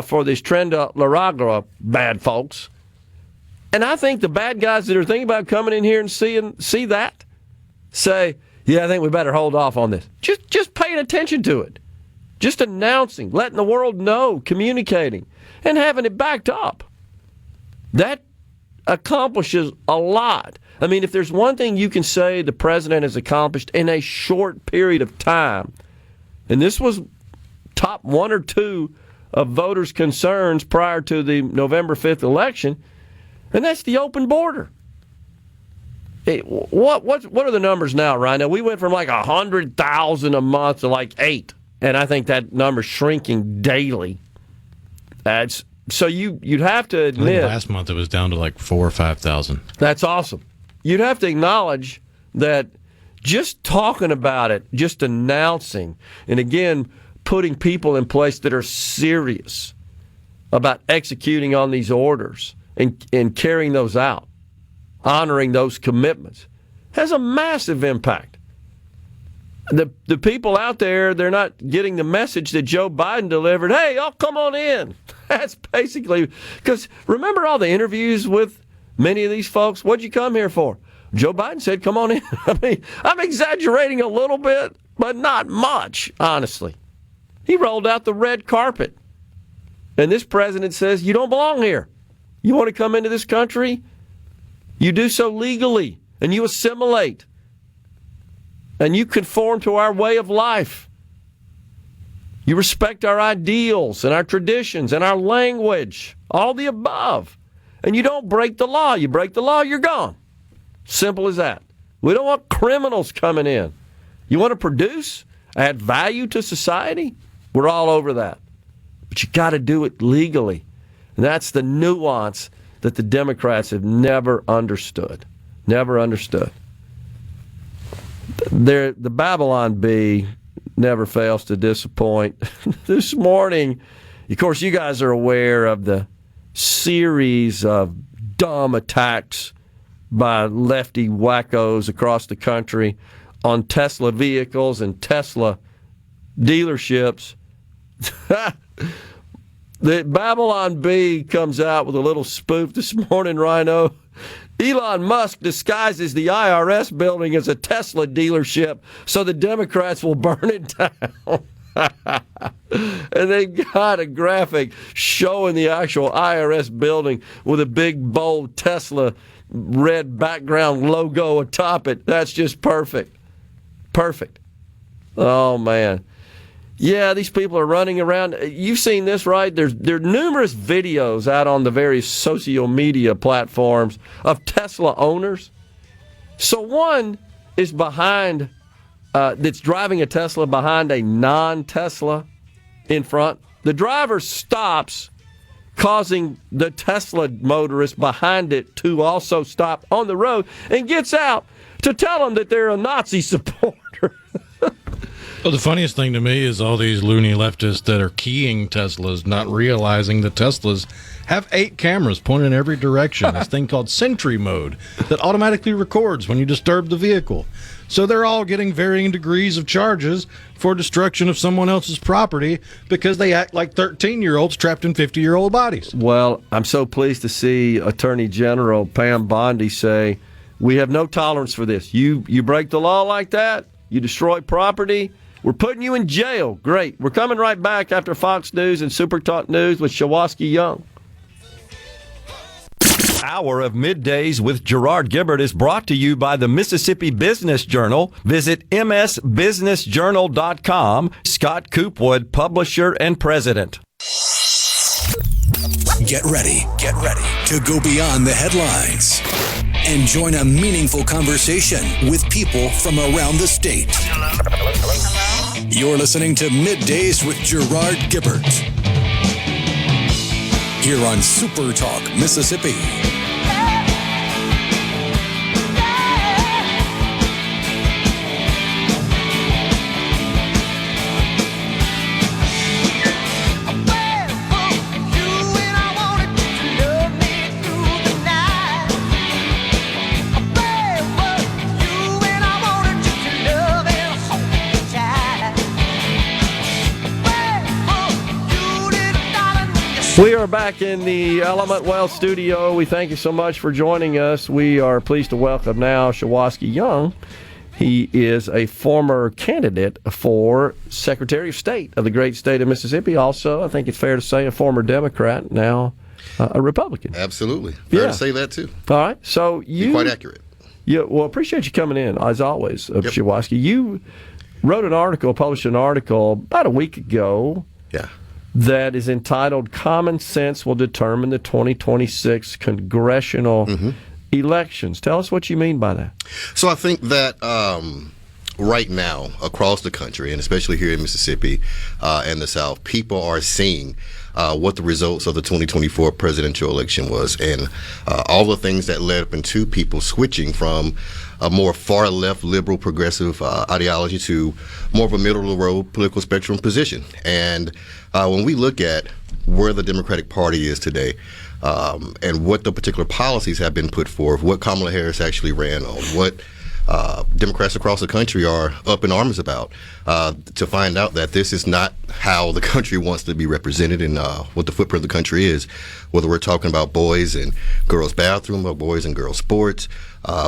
for this Tren de la Ragra bad folks. And I think the bad guys that are thinking about coming in here and see that, say, yeah, I think we better hold off on this. Just paying attention to it. Just announcing, letting the world know, communicating, and having it backed up. That accomplishes a lot. I mean, if there's one thing you can say the president has accomplished in a short period of time, and this was top one or two of voters' concerns prior to the November 5th election, and that's the open border. What are the numbers now, Rhino? We went from like 100,000 a month to like 8, and I think that number's shrinking daily. So you'd have to admit, I think last month it was down to like 4,000 or 5,000. That's awesome. You'd have to acknowledge that just talking about it, just announcing, and again, putting people in place that are serious about executing on these orders and carrying those out, honoring those commitments, has a massive impact. The people out there, they're not getting the message that Joe Biden delivered, hey, y'all come on in. That's basically, because remember all the interviews with many of these folks? What'd you come here for? Joe Biden said, come on in. I mean, I'm exaggerating a little bit, but not much, honestly. He rolled out the red carpet. And this president says, you don't belong here. You want to come into this country? You do so legally, and you assimilate, and you conform to our way of life. You respect our ideals and our traditions and our language, all the above. And you don't break the law. You break the law, you're gone. Simple as that. We don't want criminals coming in. You want to produce, add value to society? We're all over that. But you got to do it legally. And that's the nuance that the Democrats have never understood. Never understood. The Babylon Bee never fails to disappoint. This morning, of course, you guys are aware of the series of dumb attacks by lefty wackos across the country on Tesla vehicles and Tesla dealerships. The Babylon Bee comes out with a little spoof this morning, Rhino. Elon Musk disguises the IRS building as a Tesla dealership so the Democrats will burn it down. And they got a graphic showing the actual IRS building with a big, bold Tesla red background logo atop it. That's just perfect. Perfect. Oh, man. Yeah, these people are running around. You've seen this, right? There are numerous videos out on the various social media platforms of Tesla owners. So one is behind, that's driving a Tesla behind a non-Tesla in front. The driver stops, causing the Tesla motorist behind it to also stop on the road and gets out to tell them that they're a Nazi supporter. Well, the funniest thing to me is all these loony leftists that are keying Teslas, not realizing that Teslas have 8 cameras pointed in every direction. This thing called Sentry Mode that automatically records when you disturb the vehicle. So they're all getting varying degrees of charges for destruction of someone else's property because they act like 13-year-olds trapped in 50-year-old bodies. Well, I'm so pleased to see Attorney General Pam Bondi say, we have no tolerance for this. You break the law like that, you destroy property, we're putting you in jail. Great. We're coming right back after Fox News and SuperTalk News with Shuwaski Young. Hour of Middays with Gerard Gibert is brought to you by the Mississippi Business Journal. Visit msbusinessjournal.com. Scott Coopwood, publisher and president. Get ready to go beyond the headlines and join a meaningful conversation with people from around the state. Hello? You're listening to Middays with Gerard Gibert here on SuperTalk Mississippi. We are back in the Element Wealth studio. We thank you so much for joining us. We are pleased to welcome now Shuwaski Young. He is a former candidate for Secretary of State of the great state of Mississippi. Also, I think it's fair to say, a former Democrat, now a Republican. Absolutely. Fair to say that, too. All right. So you're quite accurate. Yeah, well, appreciate you coming in, as always, Shuwaski. You wrote an article, published an article about a week ago. Yeah. That is entitled "Common Sense Will Determine the 2026 Congressional Elections." Tell us what you mean by that. So I think that right now, across the country, and especially here in Mississippi and the South, people are seeing what the results of the 2024 presidential election was, and all the things that led up into people switching from a more far-left, liberal, progressive ideology to more of a middle-of-the-road political spectrum position. And when we look at where the Democratic Party is today and what the particular policies have been put forth, what Kamala Harris actually ran on, what Democrats across the country are up in arms about, to find out that this is not how the country wants to be represented and what the footprint of the country is, whether we're talking about boys and girls bathroom or boys and girls sports,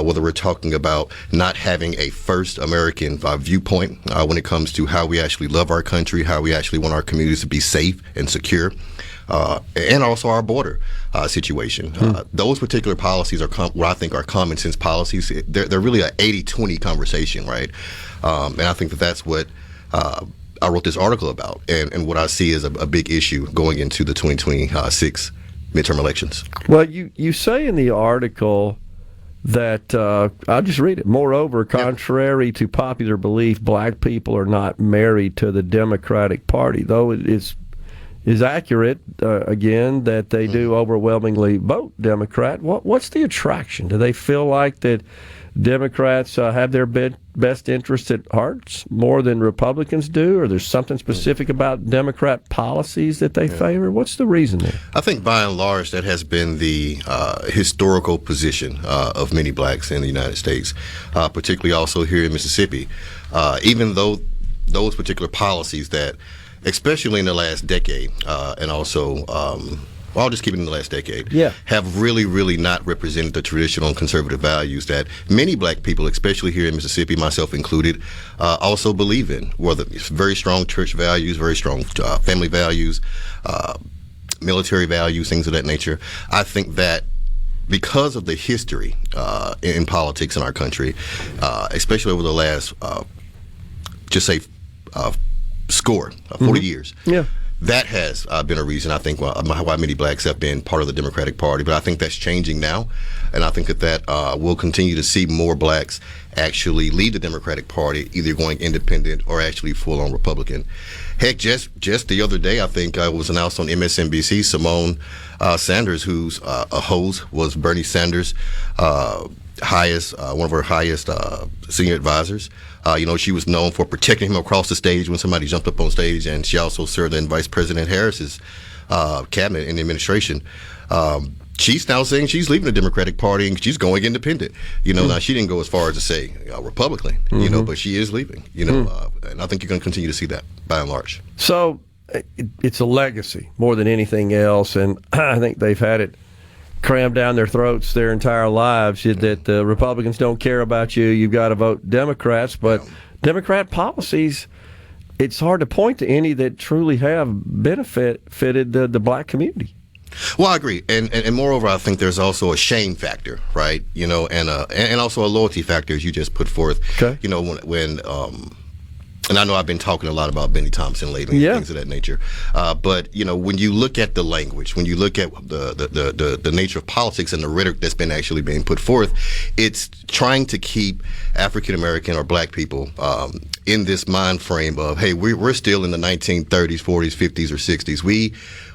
whether we're talking about not having a first American viewpoint when it comes to how we actually love our country, how we actually want our communities to be safe and secure, and also our border situation. Those particular policies are what I think are common sense policies. They're really an 80-20 conversation, right? And I think that's what I wrote this article about, and what I see as a big issue going into the 2026 midterm elections. Well, you say in the article that, I'll just read it. Moreover, contrary to popular belief, black people are not married to the Democratic Party, though it is accurate, again, that they do overwhelmingly vote Democrat. What's the attraction? Do they feel like that Democrats have their best interests at heart more than Republicans do, or there's something specific about Democrat policies that they favor? What's the reason there? I think by and large that has been the historical position of many blacks in the United States, particularly also here in Mississippi. Even though those particular policies that, especially in the last decade, and also I'll just keep it in the last decade, have really, really not represented the traditional and conservative values that many black people, especially here in Mississippi, myself included, also believe in. Whether it's very strong church values, very strong family values, military values, things of that nature. I think that because of the history in politics in our country, especially over the last, just say, 40 years. Yeah. That has been a reason, I think, why many blacks have been part of the Democratic Party. But I think that's changing now. And I think that we'll continue to see more blacks actually lead the Democratic Party, either going independent or actually full-on Republican. Heck, just the other day, I think it was announced on MSNBC, Simone Sanders, who's a host, was Bernie Sanders' one of her highest senior advisors. She was known for protecting him across the stage when somebody jumped up on stage, and she also served in Vice President Harris's cabinet and administration. She's now saying she's leaving the Democratic Party and she's going independent. Now she didn't go as far as to say Republican, but she is leaving. And I think you're going to continue to see that by and large. So it's a legacy more than anything else, and I think they've had it crammed down their throats their entire lives that the Republicans don't care about you. You've got to vote Democrats. But Democrat policies, it's hard to point to any that truly have benefited the black community. Well, I agree, and moreover, I think there's also a shame factor, right? And also a loyalty factor, as you just put forth. Okay. When and I know I've been talking a lot about Benny Thompson lately and things of that nature. But when you look at the language, when you look at the nature of politics and the rhetoric that's been actually being put forth, it's trying to keep African American or black people in this mind frame of, hey, we're still in the 1930s, 40s, 50s, or 60s.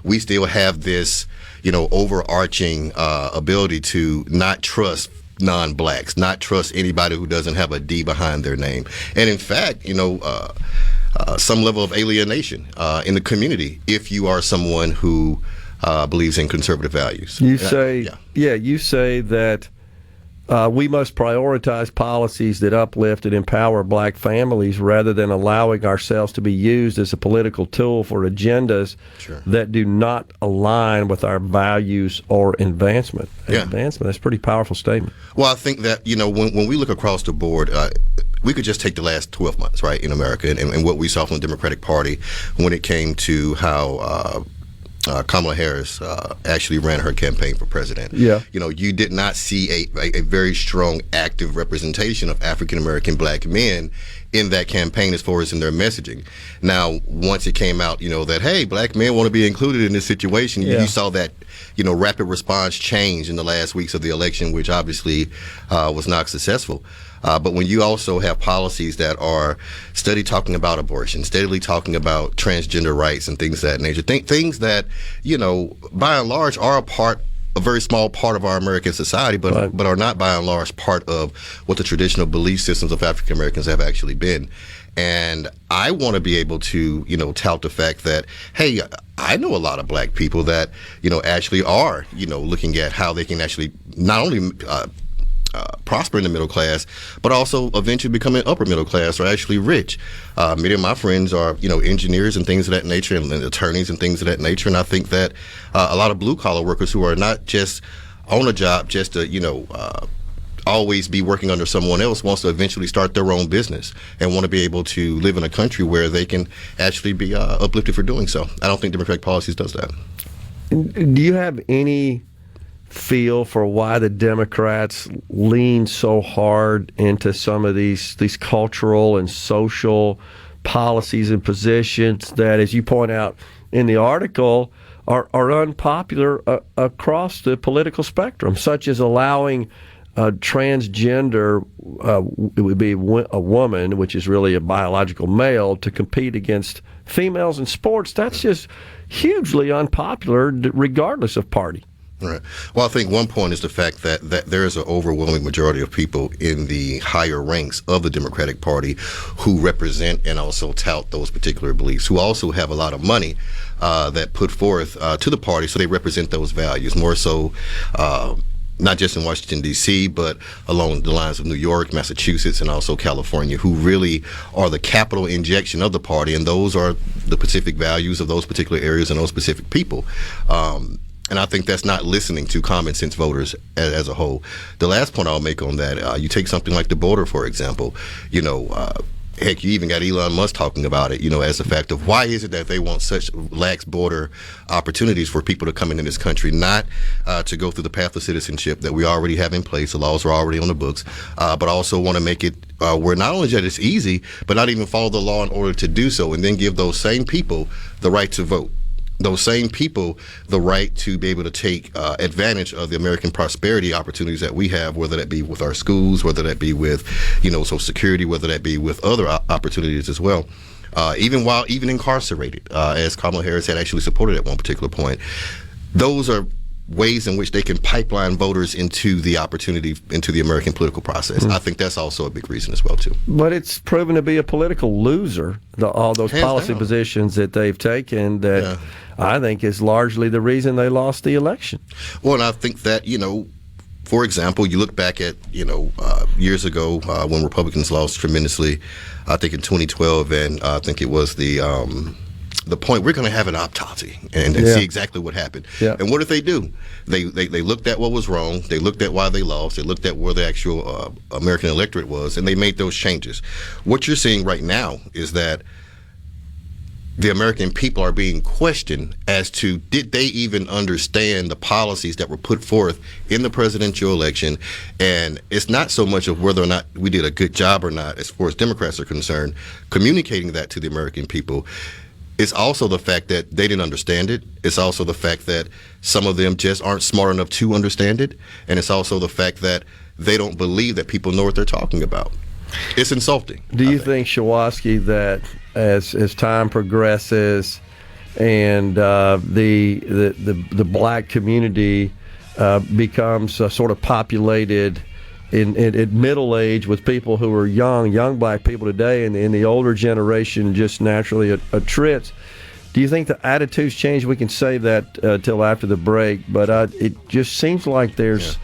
We still have this, overarching ability to not trust non-blacks, not trust anybody who doesn't have a D behind their name. And in fact, some level of alienation in the community if you are someone who believes in conservative values. You say that we must prioritize policies that uplift and empower black families rather than allowing ourselves to be used as a political tool for agendas that do not align with our values or advancement. That's a pretty powerful statement. Well, I think that, when we look across the board, we could just take the last 12 months, right, in America and what we saw from the Democratic Party when it came to how Kamala Harris actually ran her campaign for president. You did not see a very strong, active representation of African American black men in that campaign as far as in their messaging. Now, once it came out, that, hey, black men want to be included in this situation, you saw that, rapid response change in the last weeks of the election, which obviously was not successful. But when you also have policies that are steadily talking about abortion, steadily talking about transgender rights and things of that nature, things that, by and large are a very small part of our American society, but are not by and large part of what the traditional belief systems of African Americans have actually been. And I want to be able to, tout the fact that, hey, I know a lot of black people that, actually are, looking at how they can actually not only prosper in the middle class, but also eventually become an upper middle class or actually rich. Many of my friends are, engineers and things of that nature, and attorneys and things of that nature. And I think that a lot of blue collar workers who are not just on a job just to, always be working under someone else, wants to eventually start their own business and want to be able to live in a country where they can actually be uplifted for doing so. I don't think Democratic policies does that. Do you have any feel for why the Democrats lean so hard into some of these cultural and social policies and positions that, as you point out in the article, are unpopular across the political spectrum, such as allowing transgender, it would be a woman, which is really a biological male, to compete against females in sports? That's just hugely unpopular regardless of party. Right. Well, I think one point is the fact that there is an overwhelming majority of people in the higher ranks of the Democratic Party who represent and also tout those particular beliefs, who also have a lot of money that put forth to the party, so they represent those values more so. Not just in Washington, D.C., but along the lines of New York, Massachusetts, and also California, who really are the capital injection of the party, and those are the specific values of those particular areas and those specific people. And I think that's not listening to common sense voters as a whole. The last point I'll make on that, you take something like the border, for example. Heck, you even got Elon Musk talking about it, as a fact of why is it that they want such lax border opportunities for people to come into this country, not to go through the path of citizenship that we already have in place, the laws are already on the books, but also want to make it where not only that it's easy, but not even follow the law in order to do so, and then give those same people the right to vote. Those same people the right to be able to take advantage of the American prosperity opportunities that we have, whether that be with our schools, whether that be with, Social Security, whether that be with other opportunities as well. Even incarcerated, as Kamala Harris had actually supported at one particular point. Those are ways in which they can pipeline voters into the opportunity, into the American political process. I think that's also a big reason as well, too. But it's proven to be a political loser, all those Hands policy down. positions that they've taken that I think is largely the reason they lost the election. Well, and I think that, for example, you look back at, years ago when Republicans lost tremendously, I think in 2012, and I think it was the point, we're going to have an autopsy and see exactly what happened. Yeah. And what did they do? They looked at what was wrong. They looked at why they lost. They looked at where the actual American electorate was, and they made those changes. What you're seeing right now is that the American people are being questioned as to did they even understand the policies that were put forth in the presidential election. And it's not so much of whether or not we did a good job or not, as far as Democrats are concerned, communicating that to the American people. It's also the fact that they didn't understand it. It's also the fact that some of them just aren't smart enough to understand it. And it's also the fact that they don't believe that people know what they're talking about. It's insulting. Do you think, Shuwaski, that as time progresses and the black community becomes sort of populated in middle age with people who are young black people today, and the older generation just naturally attrits? Do you think the attitudes change? We can save that till after the break, but it just seems like there's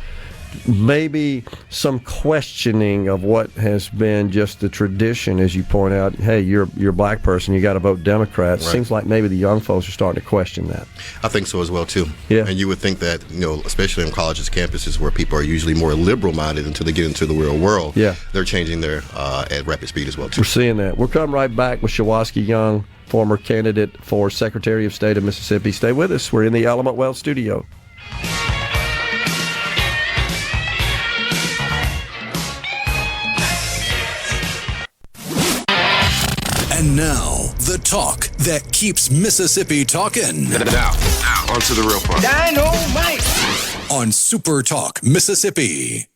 maybe some questioning of what has been just the tradition, as you point out. Hey, you're a black person, you got to vote Democrat. Right. Seems like maybe the young folks are starting to question that. I think so as well too. Yeah. And you would think that, especially on colleges, campuses where people are usually more liberal minded until they get into the real world. Yeah. They're changing their at rapid speed as well too. We're seeing that. We're coming right back with Shuwaski Young, former candidate for Secretary of State of Mississippi. Stay with us. We're in the Element Wealth studio. And now, the talk that keeps Mississippi talking. Now, on to the real part. Dynamite! On SuperTalk Mississippi.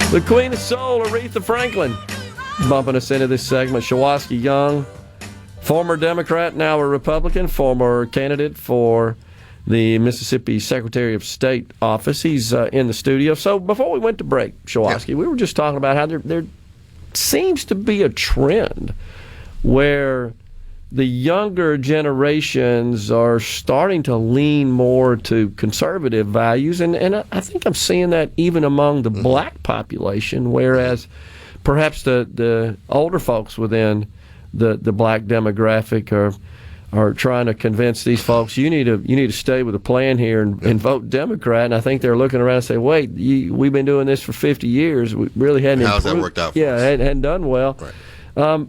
The Queen of Soul, Aretha Franklin, bumping us into this segment. Shuwaski Young, former Democrat, now a Republican, former candidate for the Mississippi Secretary of State office. He's in the studio. So before we went to break, Shuwaski, we were just talking about how there seems to be a trend where the younger generations are starting to lean more to conservative values, and I think I'm seeing that even among the black population, whereas perhaps the older folks within the black demographic are trying to convince these folks, you need to stay with the plan here and vote Democrat. And I think they're looking around and say, wait, we've been doing this for 50 years. We really hadn't improved. How's that worked out for us? Hadn't done well. Right.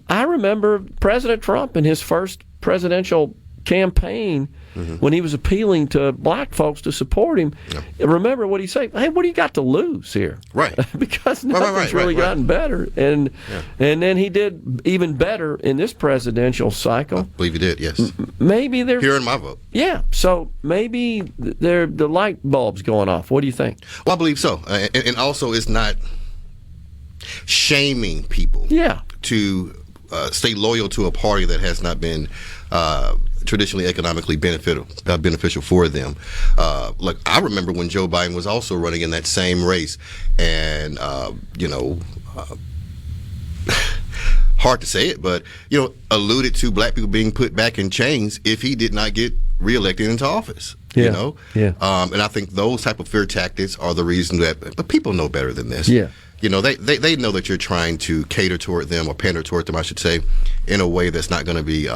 I remember President Trump in his first presidential campaign when he was appealing to black folks to support him. Remember what he said? Hey, what do you got to lose here? Right. Because nothing's really gotten better. And then he did even better in this presidential cycle. I believe he did, yes. Maybe they're hearing my vote. Yeah. So maybe the light bulb's going off. What do you think? Well, I believe so. And also, it's not shaming people to stay loyal to a party that has not been traditionally economically beneficial for them. Like I remember when Joe Biden was also running in that same race, and hard to say it, but alluded to black people being put back in chains if he did not get reelected into office. And I think those type of fear tactics are the reason but people know better than this. They know that you're trying to cater toward them, or pander toward them, I should say, in a way that's not going to be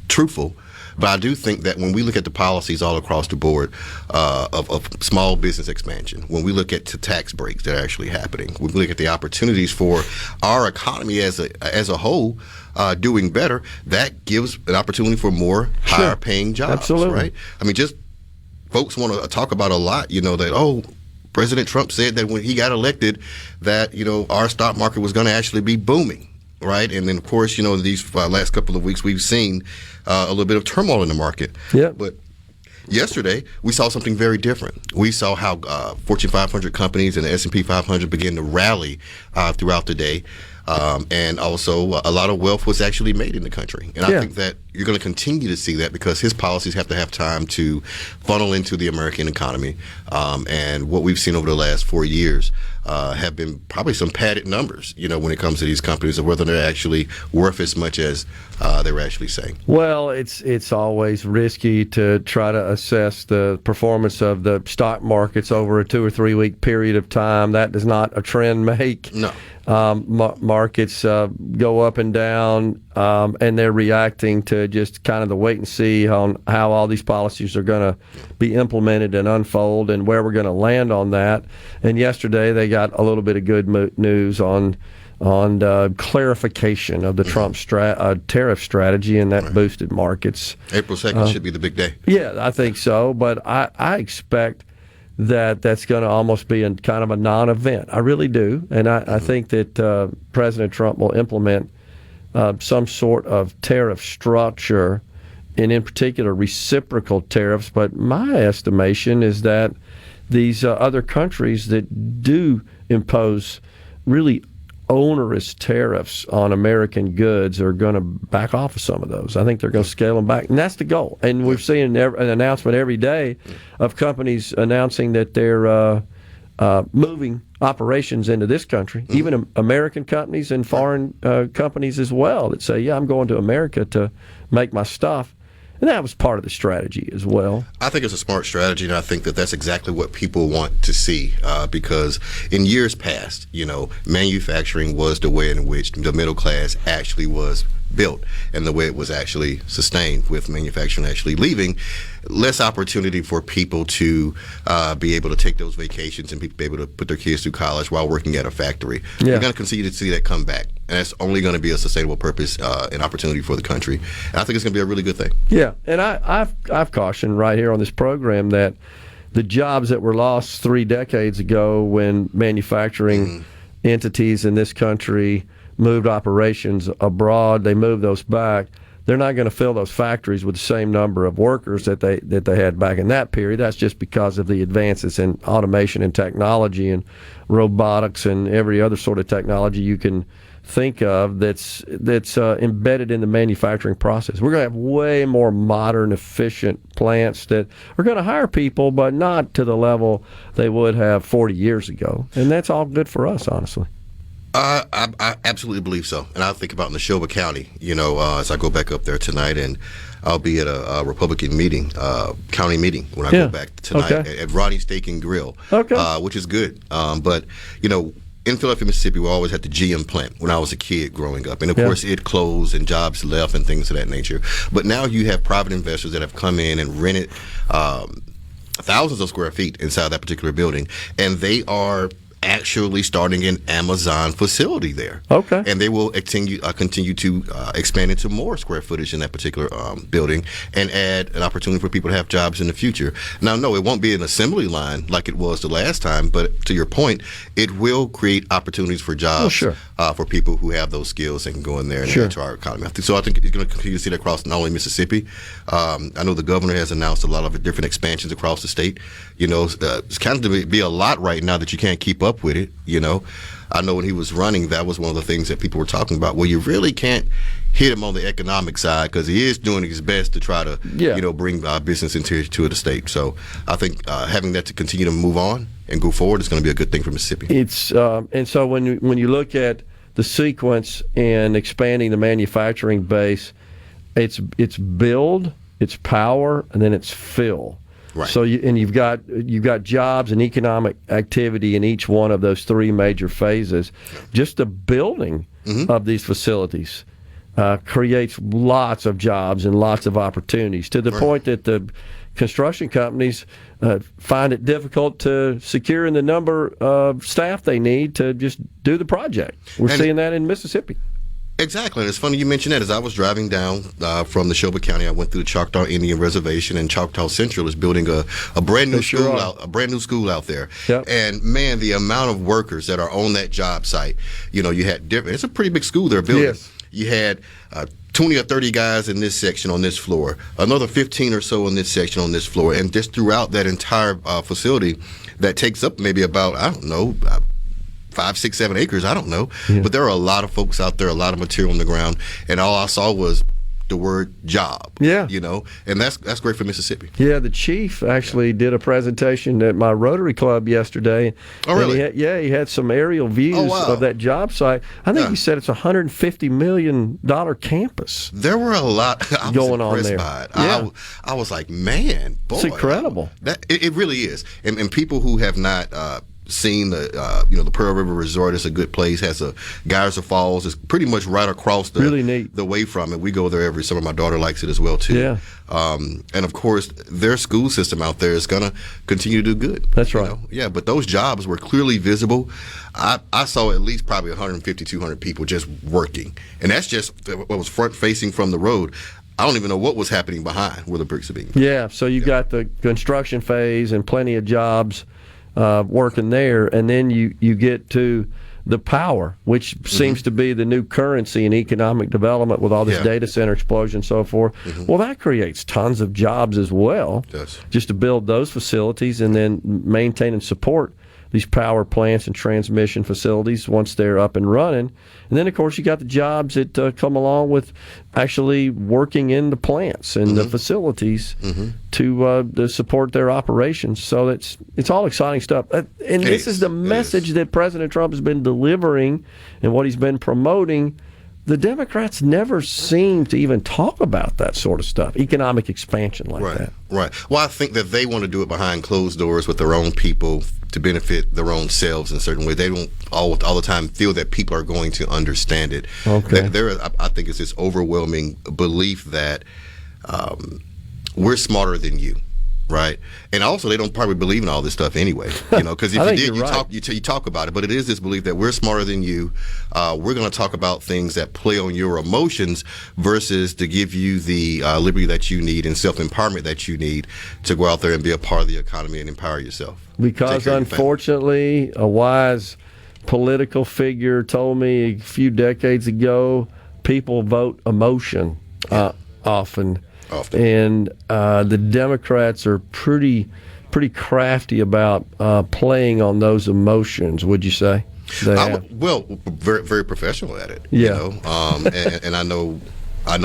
truthful. But I do think that when we look at the policies all across the board of small business expansion, when we look at the tax breaks that are actually happening, when we look at the opportunities for our economy as a whole doing better, that gives an opportunity for more higher paying jobs. Absolutely. Right? I mean, just folks want to talk about a lot, that, President Trump said that when he got elected that, our stock market was going to actually be booming. Right. And then, of course, these last couple of weeks we've seen a little bit of turmoil in the market. Yeah. But yesterday we saw something very different. We saw how Fortune 500 companies and the S&P 500 began to rally throughout the day. And also a lot of wealth was actually made in the country. And I think that you're going to continue to see that because his policies have to have time to funnel into the American economy. And what we've seen over the last 4 years have been probably some padded numbers, when it comes to these companies, of whether they're actually worth as much as they were actually saying. Well, it's always risky to try to assess the performance of the stock markets over a 2 or 3 week period of time. That does not a trend make. No. Markets go up and down, and they're reacting to just kind of the wait and see on how all these policies are going to be implemented and unfold and where we're going to land on that. And yesterday they got a little bit of good news on clarification of the Trump tariff strategy, and that boosted markets. April 2nd should be the big day. Yeah, I think so, but I expect that's going to almost be kind of a non-event. I really do. And I think that President Trump will implement some sort of tariff structure, and in particular reciprocal tariffs. But my estimation is that these other countries that do impose really onerous tariffs on American goods are going to back off of some of those. I think they're going to scale them back, and that's the goal. And we're seeing an announcement every day of companies announcing that they're moving operations into this country, even American companies and foreign companies as well, that say, I'm going to America to make my stuff. And that was part of the strategy as well. I think it's a smart strategy, and I think that that's exactly what people want to see because in years past, manufacturing was the way in which the middle class actually was built and the way it was actually sustained, with manufacturing actually leaving. Less opportunity for people to be able to take those vacations and be able to put their kids through college while working at a factory. Yeah. We're going to continue to see that come back, and that's only going to be a sustainable purpose and opportunity for the country. And I think it's going to be a really good thing. Yeah, and I've cautioned right here on this program that the jobs that were lost 3 decades ago when manufacturing entities in this country moved operations abroad, they moved those back. They're not going to fill those factories with the same number of workers that they had back in that period. That's just because of the advances in automation and technology and robotics and every other sort of technology you can think of that's embedded in the manufacturing process. We're going to have way more modern, efficient plants that are going to hire people, but not to the level they would have 40 years ago. And that's all good for us, honestly. I absolutely believe so. And I think about in Neshoba County, as I go back up there tonight, and I'll be at a Republican meeting, county meeting, when I go back tonight at Rodney's Steak and Grill, which is good. But, in Philadelphia, Mississippi, we always had the GM plant when I was a kid growing up. And, of course, it closed and jobs left and things of that nature. But now you have private investors that have come in and rented thousands of square feet inside that particular building, and they are actually starting an Amazon facility there. Okay. And they will continue to expand into more square footage in that particular building and add an opportunity for people to have jobs in the future. Now, no, it won't be an assembly line like it was the last time, but to your point, it will create opportunities for jobs for people who have those skills and can go in there and add to our economy. So I think you're going to continue to see that across not only Mississippi. I know the governor has announced a lot of different expansions across the state. It's kind of be a lot right now that you can't keep up with it. I know when he was running, that was one of the things that people were talking about. Well, you really can't hit him on the economic side because he is doing his best to try to, bring business into the state. So I think having that to continue to move on and go forward is going to be a good thing for Mississippi. It's and so when you look at the sequence in expanding the manufacturing base, it's build, it's power, and then it's fill. Right. So you've got jobs and economic activity in each one of those three major phases. Just the building of these facilities creates lots of jobs and lots of opportunities, to the point that the construction companies find it difficult to secure the number of staff they need to just do the project. We're seeing that in Mississippi. Exactly, and it's funny you mentioned that. As I was driving down from the Neshoba County, I went through the Choctaw Indian Reservation, and Choctaw Central is building a brand new school out there. Yep. And man, the amount of workers that are on that job site, you had different. It's a pretty big school they're building. Yes. You had 20 or 30 guys in this section on this floor, another 15 or so in this section on this floor, and just throughout that entire facility, that takes up maybe about 5, 6, 7 acres, I don't know. Yeah. But there are a lot of folks out there, a lot of material on the ground, and all I saw was the word job. Yeah. And that's great for Mississippi. Yeah, the chief actually did a presentation at my Rotary Club yesterday. Oh, really? He had some aerial views of that job site. I think he said it's a $150 million campus. There were a lot going on there. By it. Yeah. I was like, man, boy. It's incredible. It really is. And people who have not seen the Pearl River Resort is a good place. Has a Geyser Falls. It's pretty much right across really neat. the way from it. We go there every summer. My daughter likes it as well too. Yeah. And of course, their school system out there is going to continue to do good. That's right. Yeah, but those jobs were clearly visible. I saw at least probably 150, 200 people just working, and that's just what was front facing from the road. I don't even know what was happening behind where the bricks are being put. Yeah. So you got the construction phase and plenty of jobs working there, and then you get to the power, which seems to be the new currency in economic development with all this data center explosion and so forth. Well, that creates tons of jobs as well. It does. Just to build those facilities and then maintain and support these power plants and transmission facilities once they're up and running. And then, of course, you got the jobs that come along with actually working in the plants and the facilities to support their operations. So it's all exciting stuff. And this is the message that President Trump has been delivering and what he's been promoting. The Democrats never seem to even talk about that sort of stuff, economic expansion like that. Right. Well, I think that they want to do it behind closed doors with their own people to benefit their own selves in certain ways. They don't all the time feel that people are going to understand it. Okay. I think it's this overwhelming belief that we're smarter than you. Right, and also they don't probably believe in all this stuff anyway, because if you did, you talk about it. But it is this belief that we're smarter than you. We're going to talk about things that play on your emotions versus to give you the liberty that you need and self-empowerment that you need to go out there and be a part of the economy and empower yourself. Because unfortunately, a wise political figure told me a few decades ago, people vote emotion often. And the Democrats are pretty crafty about playing on those emotions, would you say? Well, very, very professional at it. Yeah. And I know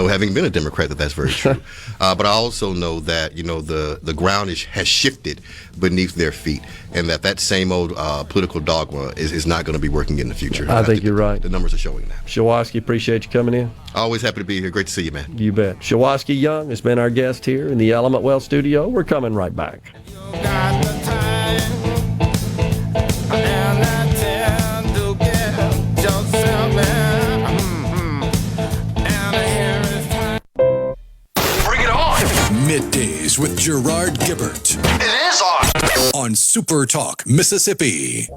having been a Democrat that's very true. But I also know that the ground has shifted beneath their feet, and that same old political dogma is not going to be working in the future. I think you're right. The numbers are showing that. Shuwaski, appreciate you coming in. Always happy to be here. Great to see you, man. You bet. Shuwaski Young has been our guest here in the Element Well studio. We're coming right back. Middays with Gerard Gibert. It is on. On SuperTalk Mississippi.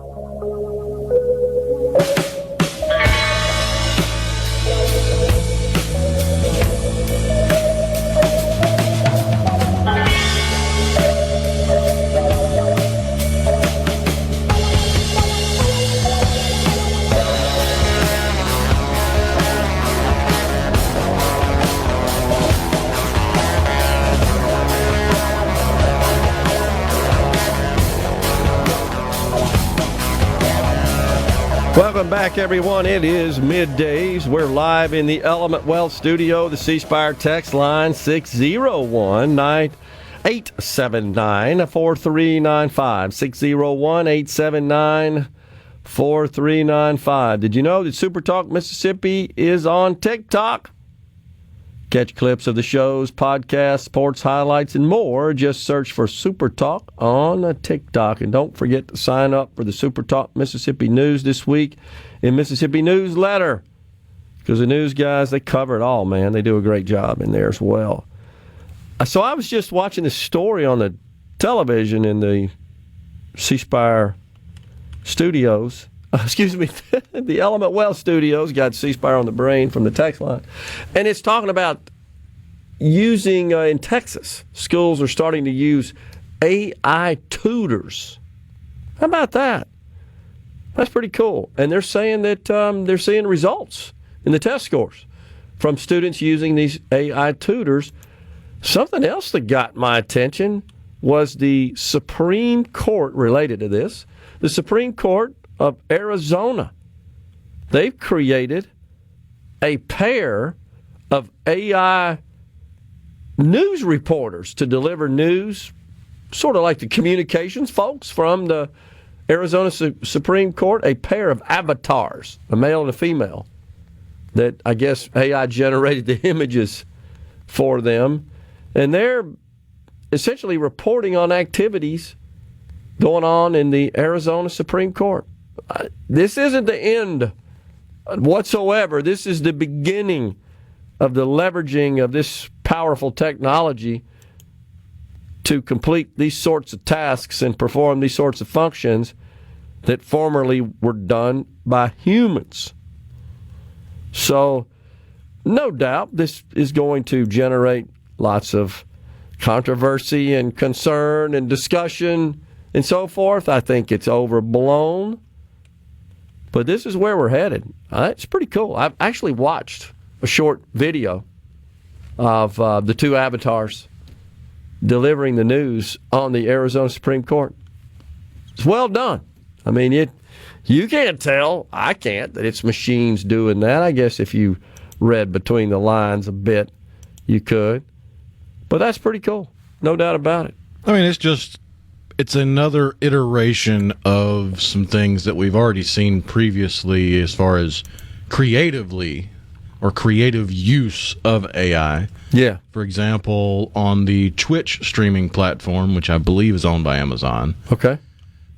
Welcome back, everyone. It is Middays. We're live in the Element Wealth Studio. The C Spire text line 601-879-4395. 601-879-4395. Did you know that SuperTalk Mississippi is on TikTok? Catch clips of the shows, podcasts, sports highlights, and more. Just search for SuperTalk on TikTok. And don't forget to sign up for the SuperTalk Mississippi News this week in Mississippi Newsletter. Because the news guys, they cover it all, man. They do a great job in there as well. So I was just watching this story on the television in the C Spire studios. Excuse me, the Element Wealth Studios. Got C Spire on the brain from the text line. And it's talking about using, in Texas, schools are starting to use AI tutors. How about that? That's pretty cool. And they're saying that they're seeing results in the test scores from students using these AI tutors. Something else that got my attention was the Supreme Court related to this. The Supreme Court of Arizona. They've created a pair of AI news reporters to deliver news, sort of like the communications folks from the Arizona Supreme Court, a pair of avatars, a male and a female, that I guess AI generated the images for them. And they're essentially reporting on activities going on in the Arizona Supreme Court. This isn't the end whatsoever. This is the beginning of the leveraging of this powerful technology to complete these sorts of tasks and perform these sorts of functions that formerly were done by humans. So, no doubt, this is going to generate lots of controversy and concern and discussion and so forth. I think it's overblown. But this is where we're headed. It's pretty cool. I've actually watched a short video of the two avatars delivering the news on the Arizona Supreme Court. It's well done. I mean, you can't tell, I can't, that it's machines doing that. I guess if you read between the lines a bit, you could. But that's pretty cool. No doubt about it. I mean, it's another iteration of some things that we've already seen previously as far as creatively or creative use of AI. Yeah. For example, on the Twitch streaming platform, which I believe is owned by Amazon. Okay.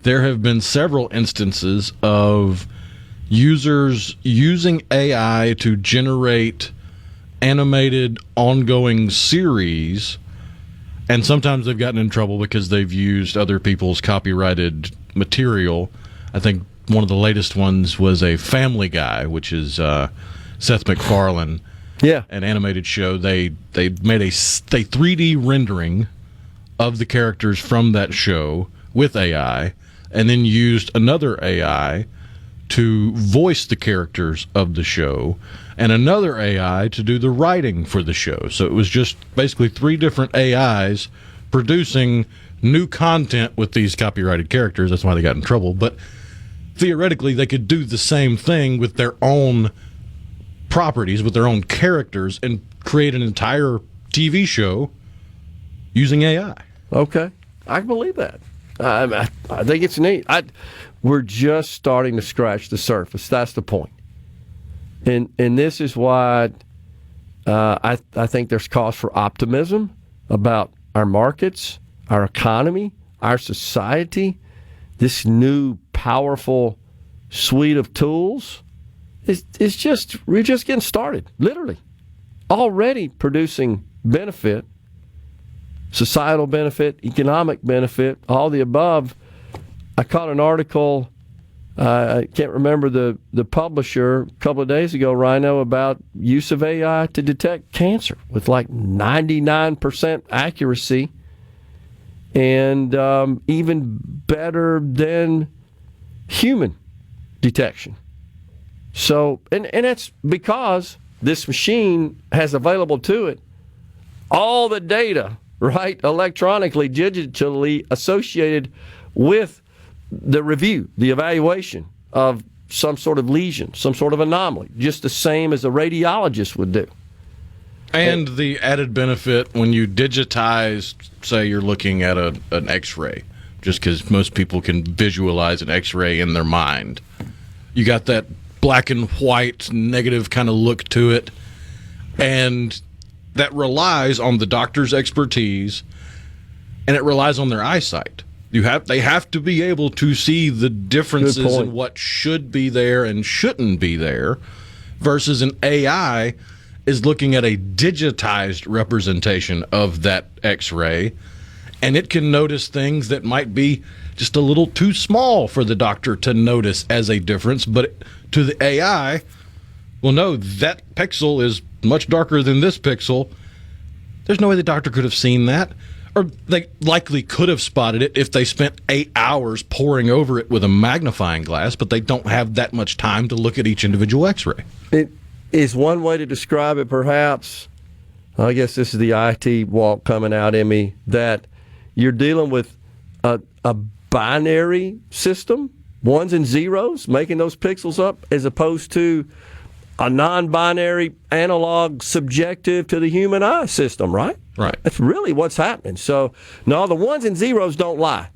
There have been several instances of users using AI to generate animated ongoing series. And sometimes they've gotten in trouble because they've used other people's copyrighted material. I think one of the latest ones was a Family Guy, which is Seth MacFarlane, an animated show. They made a 3D rendering of the characters from that show with AI, and then used another AI to voice the characters of the show, and another AI to do the writing for the show. So it was just basically three different AIs producing new content with these copyrighted characters. That's why they got in trouble. But theoretically, they could do the same thing with their own properties, with their own characters, and create an entire TV show using AI. Okay. I can believe that. I think it's neat. We're just starting to scratch the surface. That's the point. And this is why I think there's cause for optimism about our markets, our economy, our society. This new powerful suite of tools we're just getting started, literally. Already producing benefit, societal benefit, economic benefit, all the above. I caught an article, I can't remember the publisher, a couple of days ago, Rhino, about use of AI to detect cancer with like 99% accuracy and even better than human detection. So, and that's because this machine has available to it all the data, right, electronically, digitally associated with the review, the evaluation of some sort of lesion, some sort of anomaly, just the same as a radiologist would do. And the added benefit when you digitize, say you're looking at an X-ray, just because most people can visualize an X-ray in their mind. You got that black and white negative kind of look to it, and that relies on the doctor's expertise, and it relies on their eyesight. They have to be able to see the differences in what should be there and shouldn't be there, versus an AI is looking at a digitized representation of that X-ray, and it can notice things that might be just a little too small for the doctor to notice as a difference. But to the AI, well, no, that pixel is much darker than this pixel. There's no way the doctor could have seen that. Or they likely could have spotted it if they spent 8 hours poring over it with a magnifying glass, but they don't have that much time to look at each individual X-ray. It is one way to describe it, perhaps. I guess this is the IT walk coming out in me, that you're dealing with a binary system, ones and zeros, making those pixels up, as opposed to a non-binary analog subjective to the human eye system, right? Right. That's really what's happening. So, no, the ones and zeros don't lie.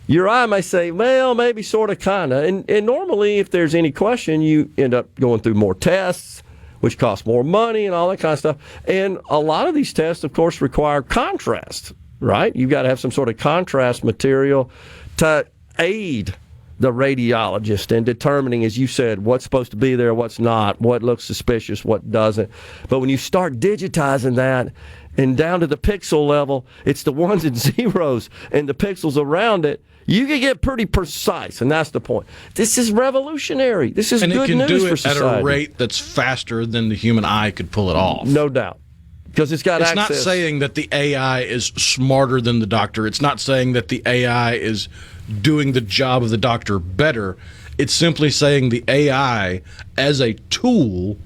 Your eye may say, well, maybe, sort of, kind of. And normally, if there's any question, you end up going through more tests, which cost more money and all that kind of stuff. And a lot of these tests, of course, require contrast, right? You've got to have some sort of contrast material to aid the radiologist in determining, as you said, what's supposed to be there, what's not, what looks suspicious, what doesn't. But when you start digitizing that and down to the pixel level, it's the ones and zeros and the pixels around it, you can get pretty precise, and that's the point. This is revolutionary. This is good news for society. And it can do it at a rate that's faster than the human eye could pull it off. No doubt. Because it's got access. It's not saying that the AI is smarter than the doctor. It's not saying that the AI is doing the job of the doctor better. It's simply saying the AI as a tool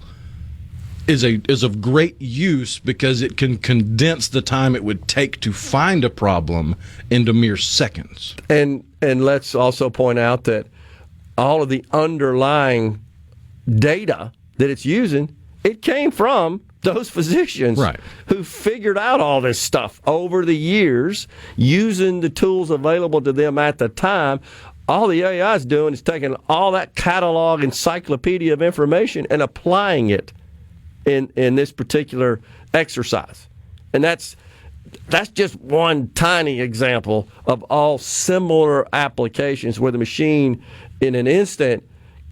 is of great use because it can condense the time it would take to find a problem into mere seconds. And let's also point out that all of the underlying data that it's using, it came from those physicians who figured out all this stuff over the years using the tools available to them at the time. All the AI is doing is taking all that catalog, encyclopedia of information and applying it in this particular exercise. And that's just one tiny example of all similar applications where the machine in an instant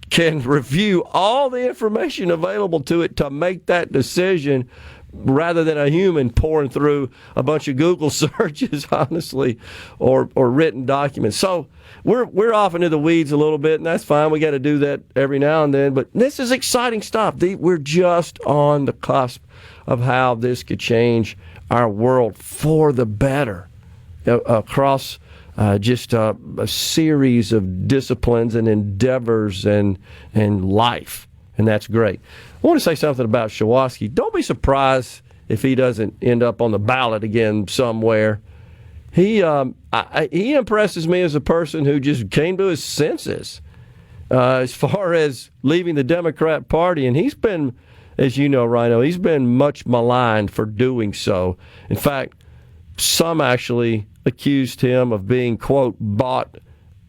can review all the information available to it to make that decision rather than a human pouring through a bunch of Google searches, honestly, or written documents. So we're off into the weeds a little bit, and that's fine. We got to do that every now and then. But this is exciting stuff. We're just on the cusp of how this could change our world for the better across just a series of disciplines and endeavors and life. And that's great. I want to say something about Shuwaski. Don't be surprised if he doesn't end up on the ballot again somewhere. He impresses me as a person who just came to his senses as far as leaving the Democrat Party. And he's been, as you know, Rhino, he's been much maligned for doing so. In fact, some actually accused him of being, quote, bought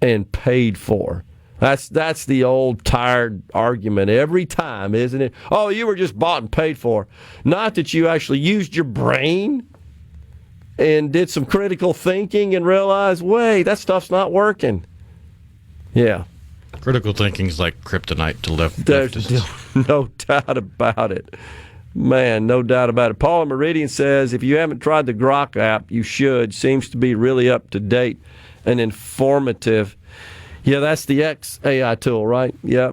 and paid for. That's the old tired argument every time, isn't it? Oh, you were just bought and paid for. Not that you actually used your brain and did some critical thinking and realized, wait, that stuff's not working. Yeah. Critical thinking is like kryptonite to leftists. There's no doubt about it. Man, no doubt about it. Paul in Meridian says, if you haven't tried the Grok app, you should. Seems to be really up to date and informative. Yeah, that's the X AI tool, right? Yeah.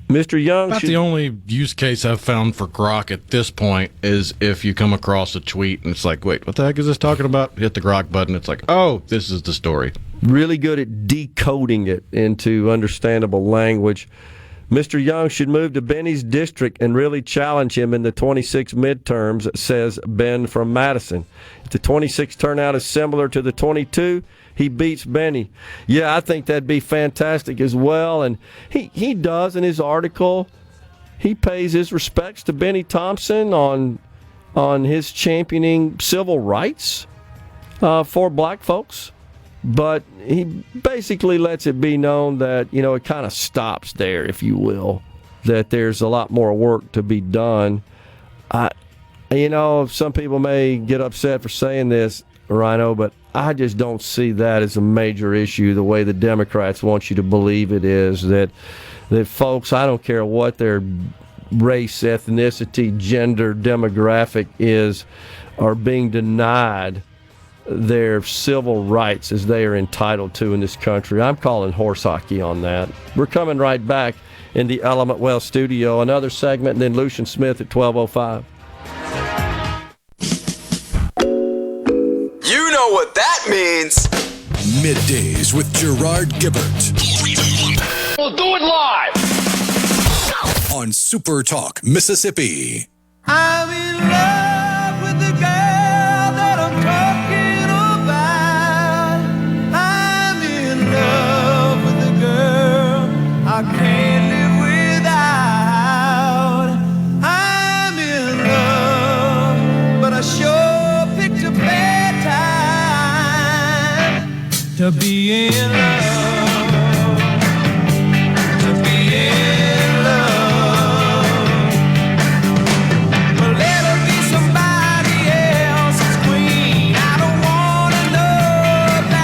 Mr. Young. About the only use case I've found for Grok at this point is if you come across a tweet and it's like, wait, what the heck is this talking about? Hit the Grok button. It's like, oh, this is the story. Really good at decoding it into understandable language. Mr. Young should move to Benny's district and really challenge him in the 26 midterms, says Ben from Madison. If the 26 turnout is similar to the 22, he beats Benny. Yeah, I think that'd be fantastic as well. And he does in his article, he pays his respects to Benny Thompson on his championing civil rights for black folks. But he basically lets it be known that, it kind of stops there, if you will, that there's a lot more work to be done. Some people may get upset for saying this, Rhino, but I just don't see that as a major issue the way the Democrats want you to believe it is. That folks, I don't care what their race, ethnicity, gender, demographic is, are being denied their civil rights as they are entitled to in this country. I'm calling horse hockey on that. We're coming right back in the Element Well studio. Another segment, and then Lucien Smith at 12:05. You know what that means. Middays with Gerard Gibert. We'll do it live. On SuperTalk Mississippi. I'm in love with the girl that I'm talking about. I'm in love with the girl I can't live without. I'm in love, but I sure picked a bad time to be in love.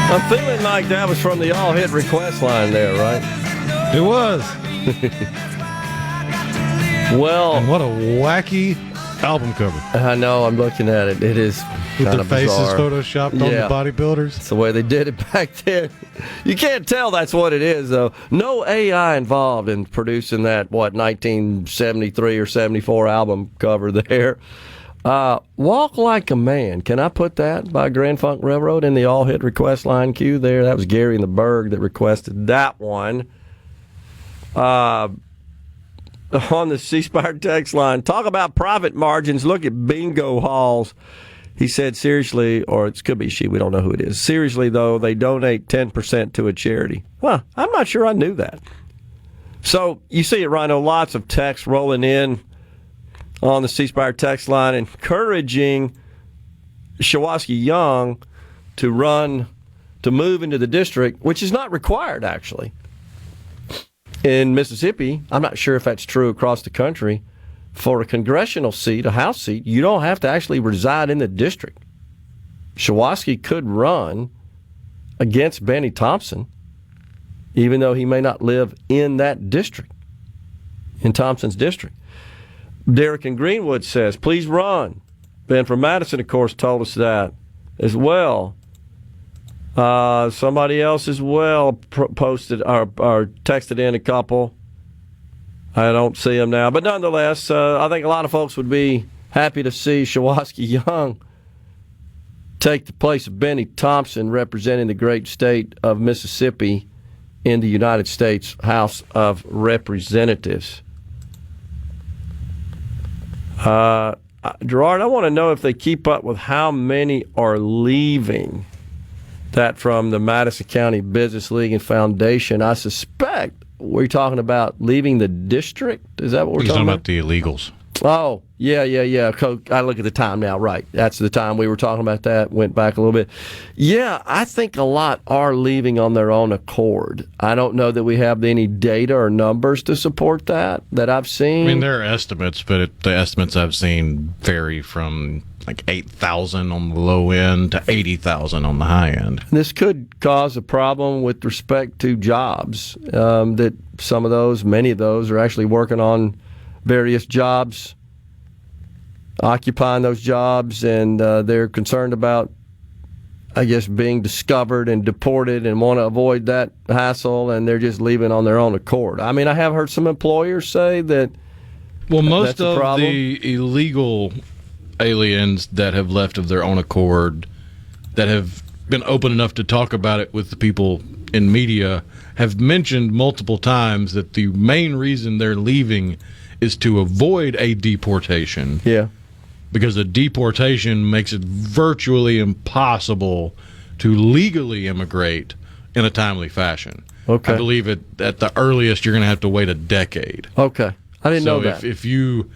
I'm feeling like that was from the all-hit request line there, right? It was. Well, and what a wacky album cover. I know, I'm looking at it. It is with kind the of faces bizarre. photoshopped on the bodybuilders. It's the way they did it back then. You can't tell that's what it is, though. No AI involved in producing that, 1973 or 74 album cover there. Walk Like a Man. Can I put that by Grand Funk Railroad in the all-hit request line queue there? That was Gary in the Berg that requested that one. On the C-Spire text line, talk about profit margins. Look at bingo halls. He said, seriously, or it could be she, we don't know who it is. Seriously, though, they donate 10% to a charity. Well, I'm not sure I knew that. So you see it, Rhino, lots of text rolling in on the C-Spire text line, encouraging Shuwaski Young to move into the district, which is not required, actually. In Mississippi, I'm not sure if that's true across the country, for a congressional seat, a House seat, you don't have to actually reside in the district. Shuwaski could run against Benny Thompson, even though he may not live in that district, in Thompson's district. Derek in Greenwood says, please run. Ben from Madison, of course, told us that as well. Somebody else as well posted or texted in a couple. I don't see them now. But nonetheless, I think a lot of folks would be happy to see Shuwaski Young take the place of Benny Thompson representing the great state of Mississippi in the United States House of Representatives. Gerard, I want to know if they keep up with how many are leaving. That from the Madison County Business League and Foundation. I suspect we're talking about leaving the district. Is that what we're talking about? The illegals. Oh, yeah. I look at the time now. Right. That's the time we were talking about that. Went back a little bit. Yeah, I think a lot are leaving on their own accord. I don't know that we have any data or numbers to support that I've seen. I mean, there are estimates, but the estimates I've seen vary from like 8,000 on the low end to 80,000 on the high end. This could cause a problem with respect to jobs, that many of those are actually working on various jobs, occupying those jobs, and they're concerned about, I guess, being discovered and deported and want to avoid that hassle, and they're just leaving on their own accord. I mean, I have heard some employers say that most of the illegal aliens that have left of their own accord, that have been open enough to talk about it with the people in media, have mentioned multiple times that the main reason they're leaving is to avoid a deportation. Yeah. Because a deportation makes it virtually impossible to legally immigrate in a timely fashion. Okay. I believe at the earliest you're going to have to wait a decade. Okay. I didn't know that. So if you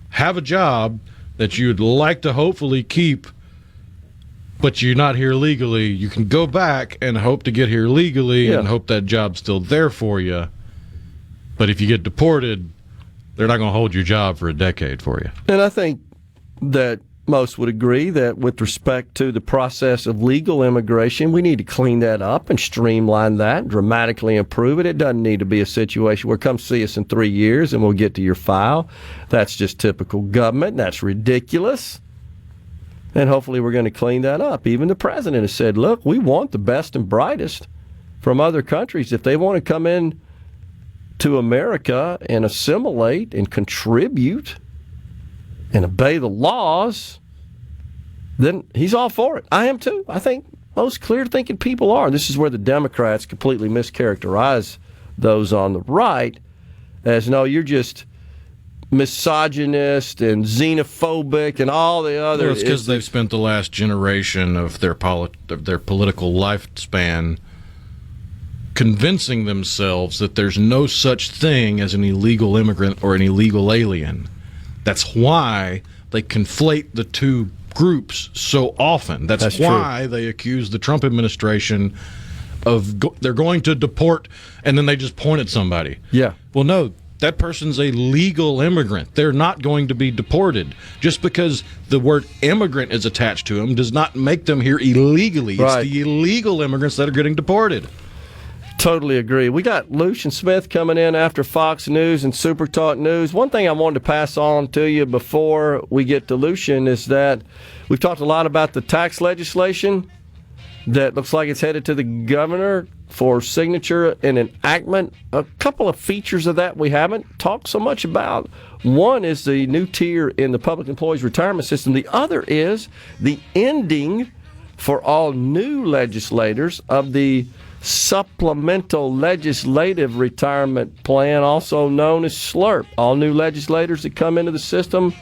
have a job that you'd like to hopefully keep, but you're not here legally, you can go back and hope to get here legally and hope that job's still there for you. But if you get deported, they're not going to hold your job for a decade for you. And I think that most would agree that with respect to the process of legal immigration, we need to clean that up and streamline that, dramatically improve it. It doesn't need to be a situation where come see us in 3 years and we'll get to your file. That's just typical government. That's ridiculous. And hopefully we're going to clean that up. Even the president has said, look, we want the best and brightest from other countries. If they want to come in to America and assimilate and contribute and obey the laws, then he's all for it. I am too. I think most clear-thinking people are. This is where the Democrats completely mischaracterize those on the right as, no, you're just misogynist and xenophobic and all the other. Well, it's because they've spent the last generation of their political lifespan convincing themselves that there's no such thing as an illegal immigrant or an illegal alien. That's why they conflate the two groups so often. That's why true. They accuse the Trump administration of they're going to deport, and then they just point at somebody. Yeah. Well, no, that person's a legal immigrant. They're not going to be deported. Just because the word immigrant is attached to them does not make them here illegally. Right. It's the illegal immigrants that are getting deported. Totally agree. We got Lucien Smith coming in after Fox News and SuperTalk News. One thing I wanted to pass on to you before we get to Lucien is that we've talked a lot about the tax legislation that looks like it's headed to the governor for signature and enactment. A couple of features of that we haven't talked so much about. One is the new tier in the public employees retirement system. The other is the ending for all new legislators of the Supplemental Legislative Retirement Plan, also known as SLRP. All new legislators that come into the system,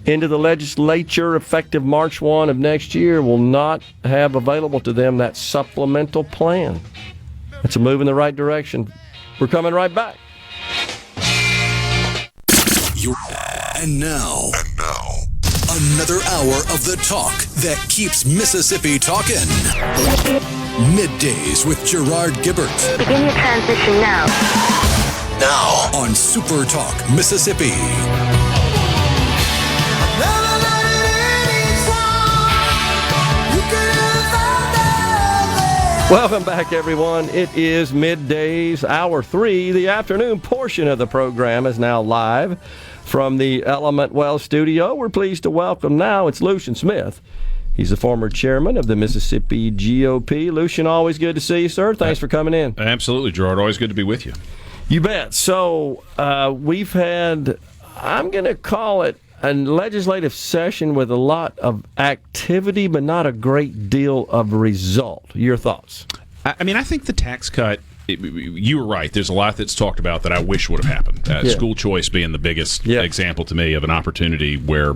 into the legislature effective March 1 of next year, will not have available to them that supplemental plan. It's a move in the right direction. We're coming right back. And now, another hour of the talk that keeps Mississippi talking. Middays with Gerard Gibert. Begin your transition now. Now on SuperTalk Mississippi. Welcome back, everyone. It is Middays, Hour 3. The afternoon portion of the program is now live from the Element Well studio. We're pleased to welcome now, it's Lucien Smith. He's the former chairman of the Mississippi GOP. Lucien, always good to see you, sir. Thanks for coming in. Absolutely, Gerard. Always good to be with you. You bet. So we've had, I'm going to call it a legislative session with a lot of activity, but not a great deal of result. Your thoughts? I mean, I think the tax cut, you were right. There's a lot that's talked about that I wish would have happened. School choice being the biggest example to me of an opportunity where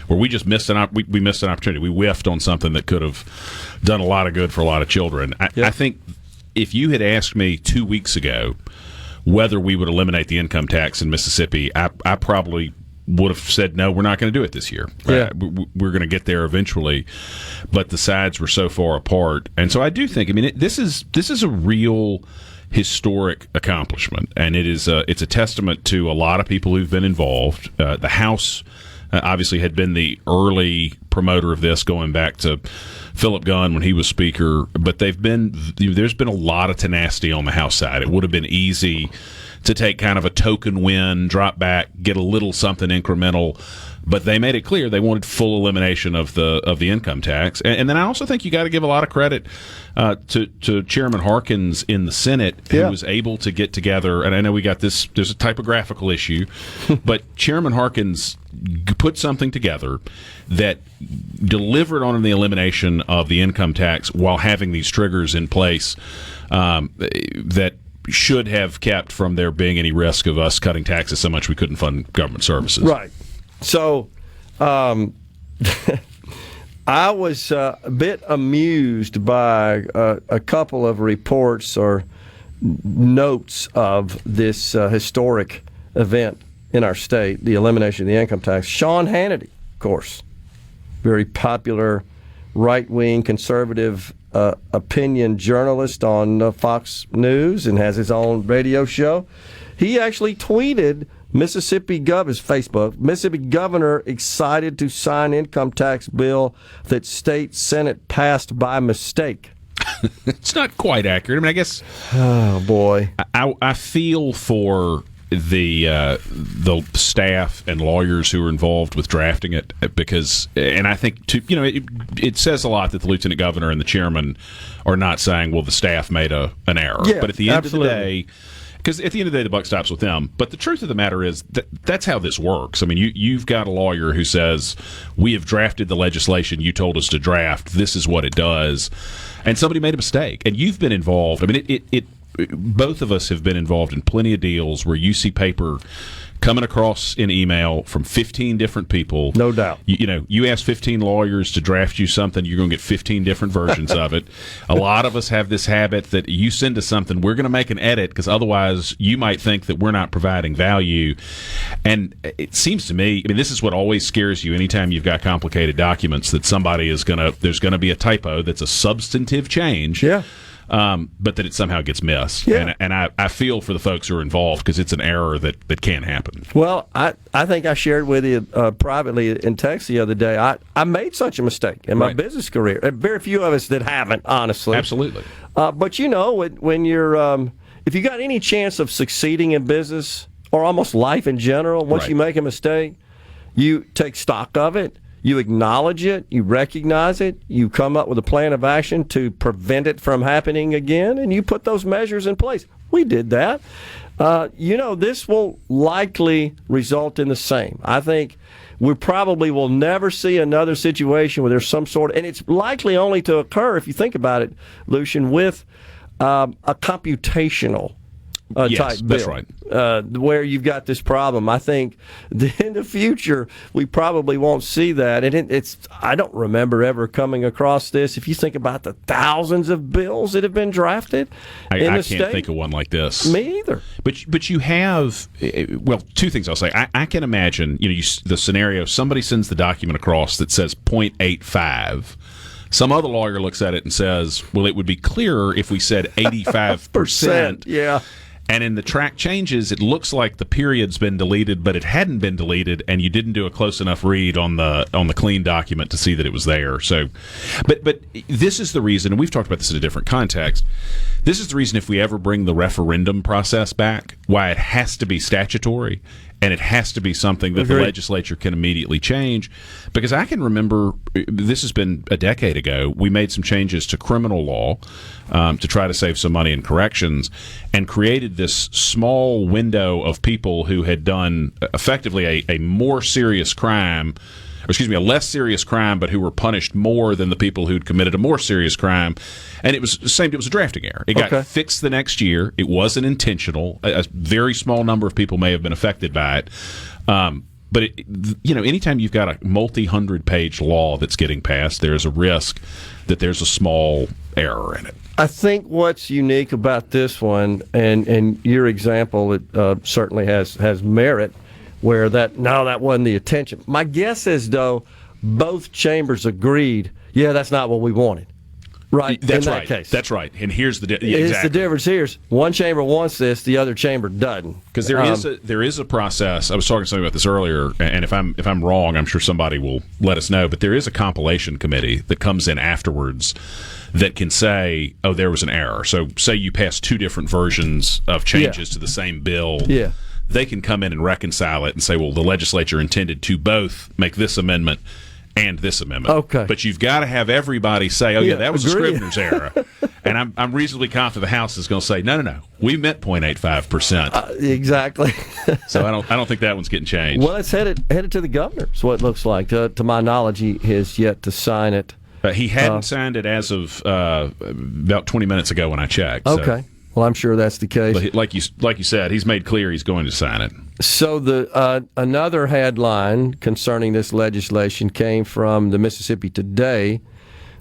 we just missed we missed an opportunity. We whiffed on something that could have done a lot of good for a lot of children. I think if you had asked me 2 weeks ago whether we would eliminate the income tax in Mississippi, I probably would have said, no, we're not going to do it this year. Yeah. We're going to get there eventually, but the sides were so far apart. And so I do think, I mean, this is a real historic accomplishment, and it's a testament to a lot of people who've been involved. The House obviously had been the early promoter of this, going back to Philip Gunn when he was Speaker, but there's been a lot of tenacity on the House side. It would have been easy to take kind of a token win, drop back, get a little something incremental, but they made it clear they wanted full elimination of the income tax. And then I also think you got to give a lot of credit to Chairman Harkins in the Senate, who was able to get together. And I know there's a typographical issue, but Chairman Harkins put something together that delivered on the elimination of the income tax while having these triggers in place that should have kept from there being any risk of us cutting taxes so much we couldn't fund government services. Right. So I I was a bit amused by a couple of reports or notes of this historic event in our state, the elimination of the income tax. Sean Hannity, of course, very popular right-wing conservative opinion journalist on Fox News and has his own radio show. He actually tweeted Mississippi Governor's Facebook, Mississippi Governor excited to sign income tax bill that state Senate passed by mistake. It's not quite accurate. I mean, I guess. Oh boy, I feel for the staff and lawyers who are involved with drafting it because, and I think it says a lot that the lieutenant governor and the chairman are not saying, well, the staff made an error. Yeah, but at the end absolutely. of the day. Because at the end of the day, the buck stops with them. But the truth of the matter is that's how this works. I mean, you've got a lawyer who says, we have drafted the legislation you told us to draft. This is what it does. And somebody made a mistake. And you've been involved. I mean, both of us have been involved in plenty of deals where you see paper coming across in email from 15 different people. No doubt. You ask 15 lawyers to draft you something, you're going to get 15 different versions of it. A lot of us have this habit that you send us something, we're going to make an edit because otherwise you might think that we're not providing value. And it seems to me, I mean, this is what always scares you anytime you've got complicated documents, that there's going to be a typo that's a substantive change. Yeah. But that it somehow gets missed. Yeah. And I feel for the folks who are involved because it's an error that can happen. Well, I think I shared with you privately in text the other day. I made such a mistake in my business career. And very few of us that haven't, honestly. Absolutely. But when you're if you got any chance of succeeding in business or almost life in general, once you make a mistake, you take stock of it. You acknowledge it, you recognize it, you come up with a plan of action to prevent it from happening again, and you put those measures in place. We did that. This will likely result in the same. I think we probably will never see another situation where there's some sort of, and it's likely only to occur, if you think about it, Lucien, with a computational type bill. That's right. Where you've got this problem. I think in the future we probably won't see that. And I don't remember ever coming across this. If you think about the thousands of bills that have been drafted I in the can't state. think of one like this. Me either. But you have, well, two things I'll say. I can imagine, the scenario, somebody sends the document across that says 0.85. Some other lawyer looks at it and says, well, it would be clearer if we said 85%. Yeah. And in the track changes, it looks like the period's been deleted, but it hadn't been deleted, and you didn't do a close enough read on the clean document to see that it was there. So, but this is the reason, and we've talked about this in a different context. This is the reason, if we ever bring the referendum process back, why it has to be statutory. And it has to be something that the legislature can immediately change. Because I can remember, this has been a decade ago, we made some changes to criminal law to try to save some money in corrections, and created this small window of people who had done effectively a more serious crime, a less serious crime, but who were punished more than the people who'd committed a more serious crime. And it was a drafting error. It got fixed the next year. It wasn't intentional. A very small number of people may have been affected by it. But anytime you've got a multi-hundred-page law that's getting passed, there's a risk that there's a small error in it. I think what's unique about this one, and your example, it certainly has merit, where that wasn't the intention. My guess is, though, both chambers agreed, that's not what we wanted. Right. That's in that right. case. That's right. And here's the exactly. The difference here is one chamber wants this, the other chamber doesn't. Because there is a process. I was talking to somebody about this earlier, and if I'm wrong, I'm sure somebody will let us know. But there is a compilation committee that comes in afterwards that can say, oh, there was an error. So say you pass two different versions of changes to the same bill. Yeah. They can come in and reconcile it and say, well, the legislature intended to both make this amendment and this amendment. Okay. But you've got to have everybody say, oh, that was a Scrivener's error. And I'm reasonably confident the House is going to say, no, we meant 0.85%. Exactly. So I don't think that one's getting changed. Well, it's headed to the governor, is what it looks like. To my knowledge, he has yet to sign it. He hadn't signed it as of about 20 minutes ago when I checked. Okay. Well, I'm sure that's the case. But like you said, he's made clear he's going to sign it. So the another headline concerning this legislation came from the Mississippi Today,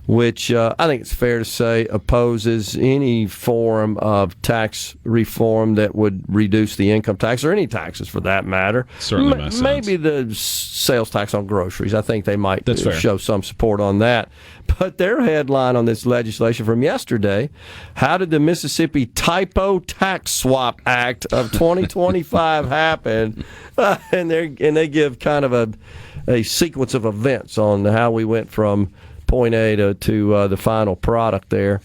which I think it's fair to say opposes any form of tax reform that would reduce the income tax or any taxes for that matter. Certainly makes sense. Maybe the sales tax on groceries. I think they might show some support on that. But their headline on this legislation from yesterday, how did the Mississippi Typo Tax Swap Act of 2025 happen? And they give kind of a sequence of events on how we went from point A to the final product there.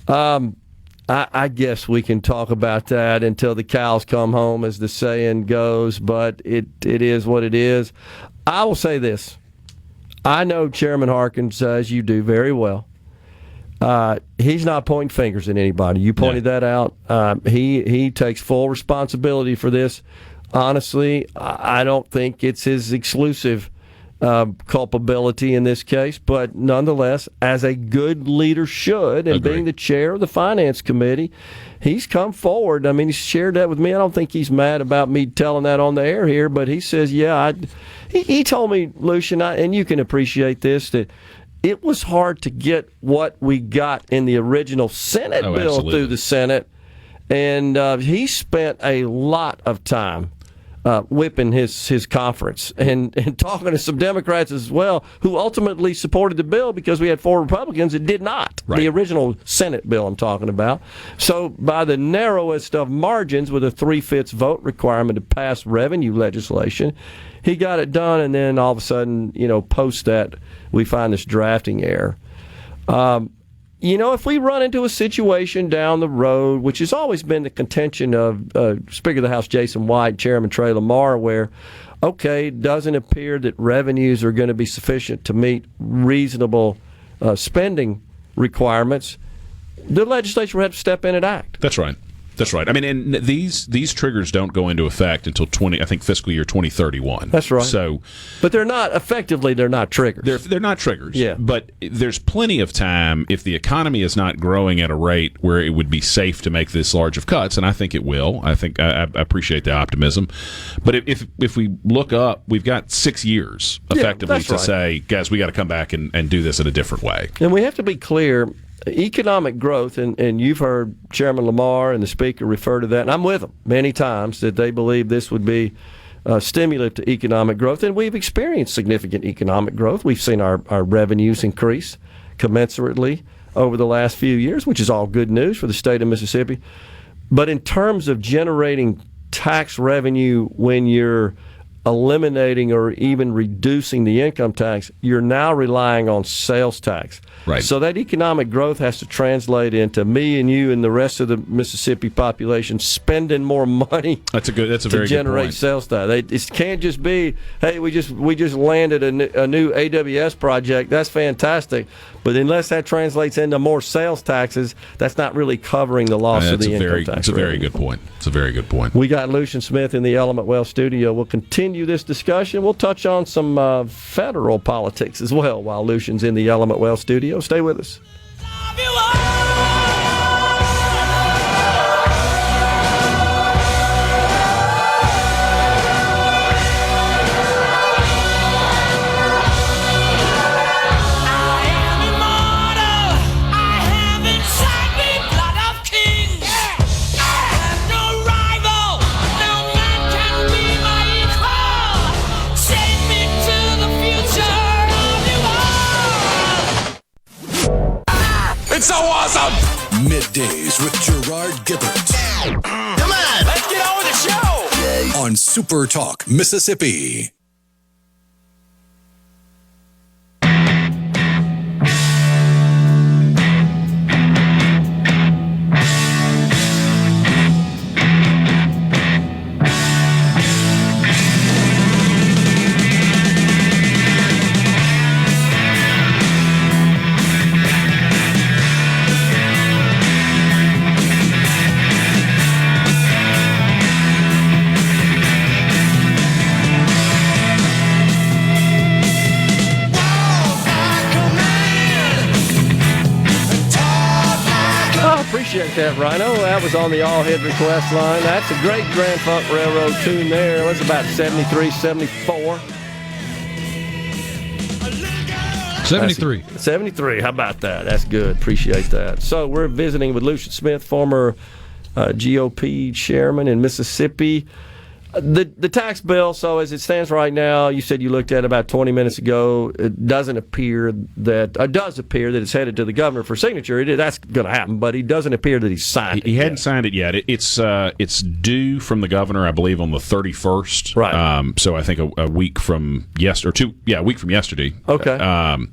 I guess we can talk about that until the cows come home, as the saying goes, but it is what it is. I will say this. I know Chairman Harkins, as you do very well, he's not pointing fingers at anybody. You pointed that out. He takes full responsibility for this. Honestly, I don't think it's his exclusive culpability in this case, but nonetheless, as a good leader should, and being the chair of the Finance Committee, he's come forward. I mean, he's shared that with me. I don't think he's mad about me telling that on the air here, but he says, he told me, Lucien, and you can appreciate this, that it was hard to get what we got in the original Senate bill through the Senate, and he spent a lot of time whipping his conference and talking to some Democrats as well, who ultimately supported the bill because we had 4 Republicans that did not. Right. The original Senate bill I'm talking about. So by the narrowest of margins, with a 3/5 vote requirement to pass revenue legislation, he got it done, and then all of a sudden, post that, we find this drafting error. If we run into a situation down the road, which has always been the contention of Speaker of the House Jason White, Chairman Trey Lamar, where, it doesn't appear that revenues are going to be sufficient to meet reasonable spending requirements, the legislature will have to step in and act. That's right. That's right. I mean, and these triggers don't go into effect until fiscal year 2031. That's right. So, but they're not triggers. They're not triggers. Yeah. But there's plenty of time if the economy is not growing at a rate where it would be safe to make this large of cuts, and I think it will. I think I appreciate the optimism. But if we look up, we've got 6 years effectively to say, guys, we got to come back and do this in a different way. And we have to be clear. Economic growth, and you've heard Chairman Lamar and the Speaker refer to that, and I'm with them many times, that they believe this would be a stimulant to economic growth, and we've experienced significant economic growth. We've seen our revenues increase commensurately over the last few years, which is all good news for the state of Mississippi. But in terms of generating tax revenue when you're eliminating or even reducing the income tax, you're now relying on sales tax. Right. So that economic growth has to translate into me and you and the rest of the Mississippi population spending more money. That's a very good point. To generate sales tax. It can't just be, hey, we just landed a new AWS project. That's fantastic. But unless that translates into more sales taxes, that's not really covering the loss of the income tax. It's a very good point. It's a very good point. We got Lucien Smith in the Element Wealth studio. We'll continue this discussion. We'll touch on some federal politics as well while Lucien's in the Element Wealth studio. Stay with us. It's so awesome! Middays with Gerard Gibert. Come on, let's get on with the show! On SuperTalk, Mississippi. Appreciate that, Rhino. That was on the all-hit request line. That's a great Grand Funk Railroad tune there. It was about 73, 74. 73. 73. How about that? That's good. Appreciate that. So we're visiting with Lucien Smith, former GOP chairman in Mississippi. The tax bill, so as it stands right now, you said you looked at it about 20 minutes ago. It doesn't appear that, does appear that it's headed to the governor for signature. That's going to happen, but it doesn't appear that he's signed it. He hadn't signed it yet. It's due from the governor, I believe, on the 31st. Right. So I think a week from a week from yesterday. Okay.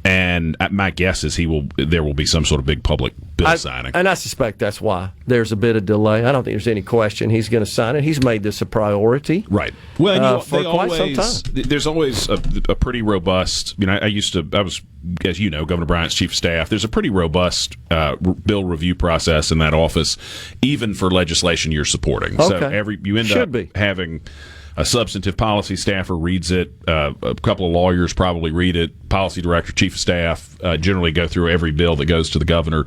And my guess is there will be some sort of big public bill signing. And I suspect that's why there's a bit of delay. I don't think there's any question he's going to sign it. He's made this a priority. Right. Well, for quite some time. There's always a pretty robust, I was, as you know, Governor Bryant's chief of staff. There's a pretty robust bill review process in that office, even for legislation you're supporting. Okay. So you end up having a substantive policy staffer reads it. A couple of lawyers probably read it. Policy director, chief of staff generally go through every bill that goes to the governor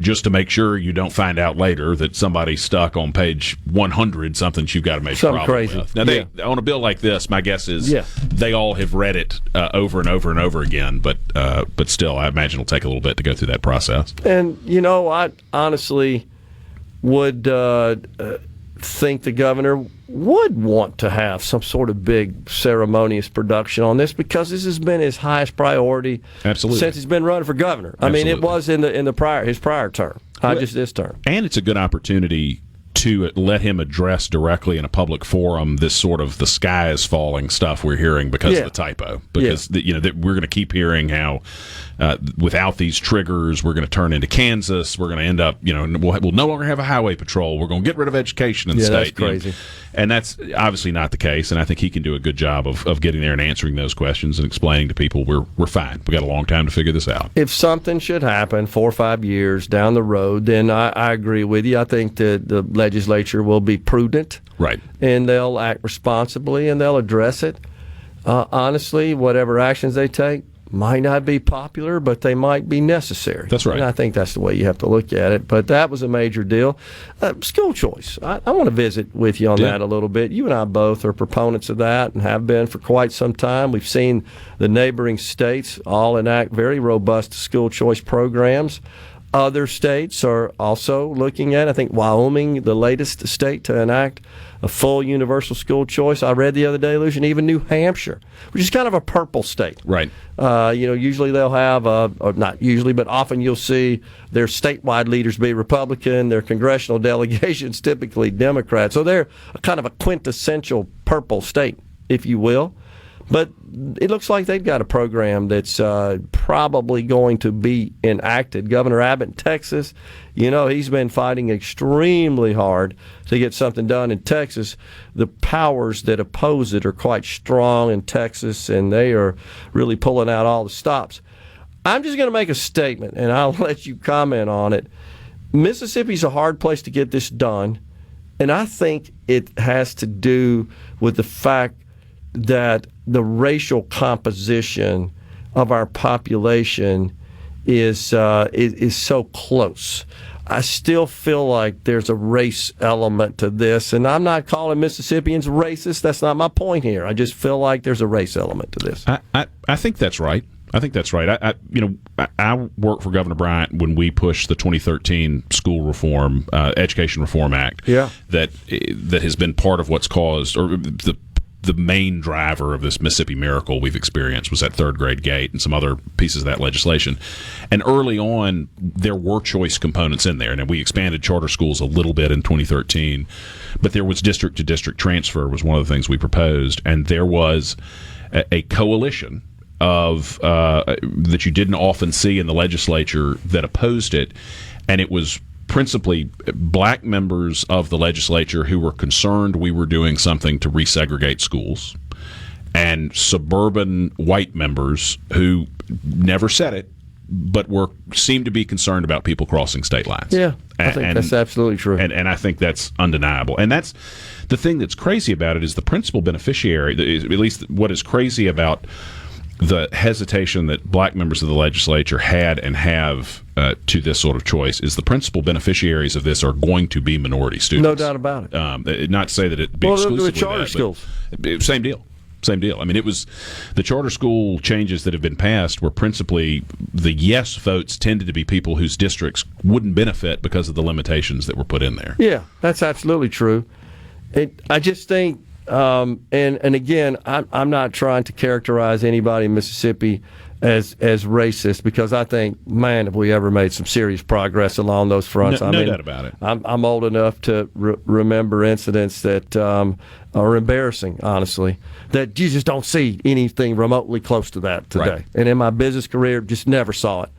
just to make sure you don't find out later that somebody's stuck on page 100, something you've got to make something problem crazy. with. Now, on a bill like this, my guess is they all have read it over and over and over again, but still, I imagine it'll take a little bit to go through that process. And, I honestly would think the governor would want to have some sort of big ceremonious production on this, because this has been his highest priority since he's been running for governor. I mean, it was in his prior term, not just this term. And it's a good opportunity to let him address directly in a public forum this sort of the sky is falling stuff we're hearing because of the typo. Because we're going to keep hearing how without these triggers we're going to turn into Kansas. We're going to end up, we'll no longer have a highway patrol. We're going to get rid of education in the state. That's crazy. And that's obviously not the case. And I think he can do a good job of getting there and answering those questions and explaining to people we're fine. We got a long time to figure this out. If something should happen 4 or 5 years down the road, then I agree with you. I think that the legislature will be prudent, right, and they'll act responsibly and they'll address it. Honestly, whatever actions they take might not be popular, but they might be necessary. That's right. And I think that's the way you have to look at it. But that was a major deal. School choice. I want to visit with you on that a little bit. You and I both are proponents of that and have been for quite some time. We've seen the neighboring states all enact very robust school choice programs. Other states are also looking at, I think Wyoming, the latest state to enact a full universal school choice. I read the other day, Lucien, even New Hampshire, which is kind of a purple state. Right. Usually they'll have, or not usually, but often you'll see their statewide leaders be Republican, their congressional delegations typically Democrat. So they're kind of a quintessential purple state, if you will. But it looks like they've got a program that's probably going to be enacted. Governor Abbott in Texas, he's been fighting extremely hard to get something done in Texas. The powers that oppose it are quite strong in Texas, and they are really pulling out all the stops. I'm just going to make a statement, and I'll let you comment on it. Mississippi's a hard place to get this done, and I think it has to do with the fact that the racial composition of our population is so close. I still feel like there's a race element to this, and I'm not calling Mississippians racist. That's not my point here. I just feel like there's a race element to this. I think that's right. I worked for Governor Bryant when we pushed the 2013 school reform, Education Reform Act. Yeah. That has been part of what's caused, or the main driver of this Mississippi miracle we've experienced was that third grade gate and some other pieces of that legislation. And early on, there were choice components in there. And we expanded charter schools a little bit in 2013, but there was district to district transfer was one of the things we proposed. And there was a coalition of that you didn't often see in the legislature that opposed it. And it was principally black members of the legislature who were concerned we were doing something to resegregate schools, and suburban white members who never said it but seemed to be concerned about people crossing state lines. Yeah, I think that's absolutely true. And I think that's undeniable. And that's the thing that's crazy about it is the principal beneficiary, at least what is crazy about the hesitation that black members of the legislature had and have to this sort of choice is the principal beneficiaries of this are going to be minority students. No doubt about it. Not to say that it be exclusively the charter schools. Same deal. Same deal. I mean, it was the charter school changes that have been passed were principally the yes votes tended to be people whose districts wouldn't benefit because of the limitations that were put in there. Yeah, that's absolutely true. I just think, and again, I'm not trying to characterize anybody in Mississippi as racist, because I think, man, have we ever made some serious progress along those fronts. No doubt about it. I'm old enough to remember incidents that are embarrassing, honestly, that you just don't see anything remotely close to that today. Right. And in my business career, just never saw it.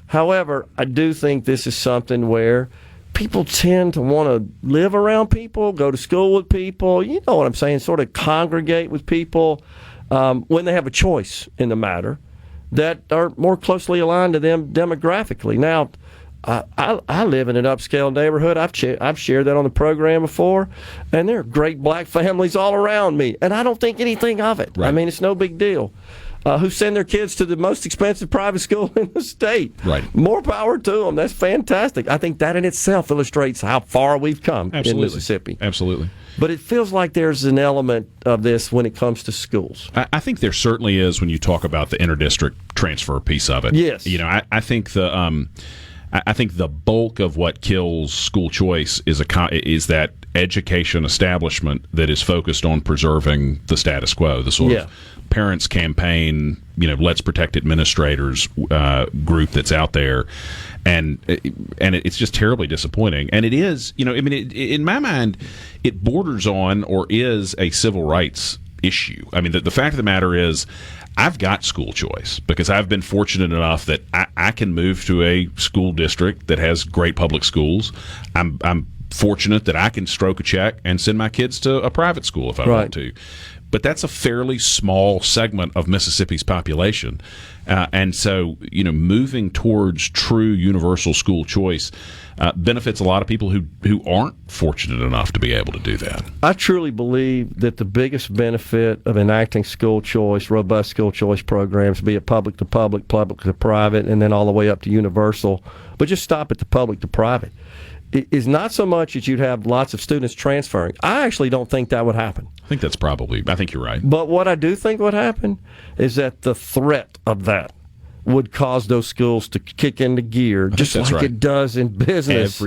However, I do think this is something where people tend to want to live around people, go to school with people, you know what I'm saying, sort of congregate with people when they have a choice in the matter that are more closely aligned to them demographically. Now, I live in an upscale neighborhood. I've shared that on the program before, and there are great black families all around me, and I don't think anything of it. Right. I mean, it's no big deal. Who send their kids to the most expensive private school in the state. Right. More power to them. That's fantastic. I think that in itself illustrates how far we've come in Mississippi. Absolutely. But it feels like there's an element of this when it comes to schools. I think there certainly is when you talk about the interdistrict transfer piece of it. Yes. You know, I think the bulk of what kills school choice is that education establishment that is focused on preserving the status quo, the sort of parents campaign, let's protect administrators group that's out there, and it's just terribly disappointing. And it is, in my mind, it borders on or is a civil rights issue. I mean, the fact of the matter is, I've got school choice because I've been fortunate enough that I can move to a school district that has great public schools. I'm fortunate that I can stroke a check and send my kids to a private school if I want to. But that's a fairly small segment of Mississippi's population. And so, moving towards true universal school choice benefits a lot of people who aren't fortunate enough to be able to do that. I truly believe that the biggest benefit of enacting school choice, robust school choice programs, be it public to public, public to private, and then all the way up to universal, but just stop at the public to private, is not so much that you'd have lots of students transferring. I actually don't think that would happen. I think you're right. But what I do think would happen is that the threat of that would cause those schools to kick into gear, just like it does in business.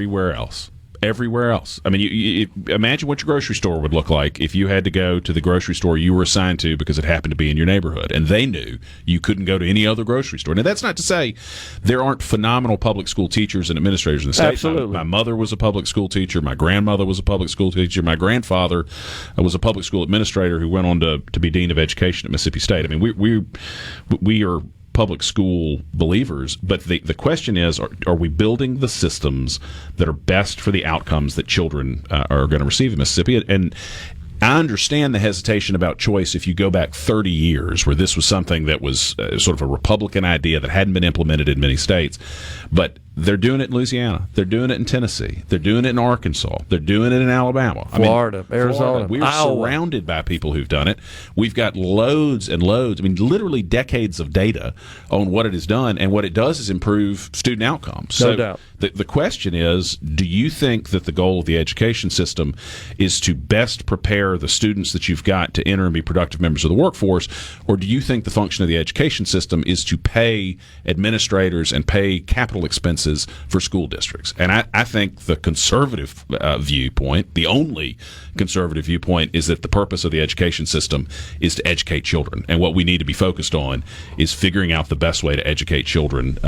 Everywhere else. I mean, you imagine what your grocery store would look like if you had to go to the grocery store you were assigned to because it happened to be in your neighborhood, and they knew you couldn't go to any other grocery store. Now, that's not to say there aren't phenomenal public school teachers and administrators in the state. Absolutely. My mother was a public school teacher. My grandmother was a public school teacher. My grandfather was a public school administrator who went on to be dean of education at Mississippi State. I mean, we are public school believers, but the question is, are we building the systems that are best for the outcomes that children are going to receive in Mississippi? And I understand the hesitation about choice if you go back 30 years where this was something that was sort of a Republican idea that hadn't been implemented in many states, but they're doing it in Louisiana. They're doing it in Tennessee. They're doing it in Arkansas. They're doing it in Alabama. Florida, Arizona. We are surrounded by people who've done it. We've got loads and loads, literally decades of data on what it has done, and what it does is improve student outcomes. No doubt. The question is, do you think that the goal of the education system is to best prepare the students that you've got to enter and be productive members of the workforce, or do you think the function of the education system is to pay administrators and pay capital expenses for school districts? And I think the conservative viewpoint, the only conservative viewpoint, is that the purpose of the education system is to educate children. And what we need to be focused on is figuring out the best way to educate children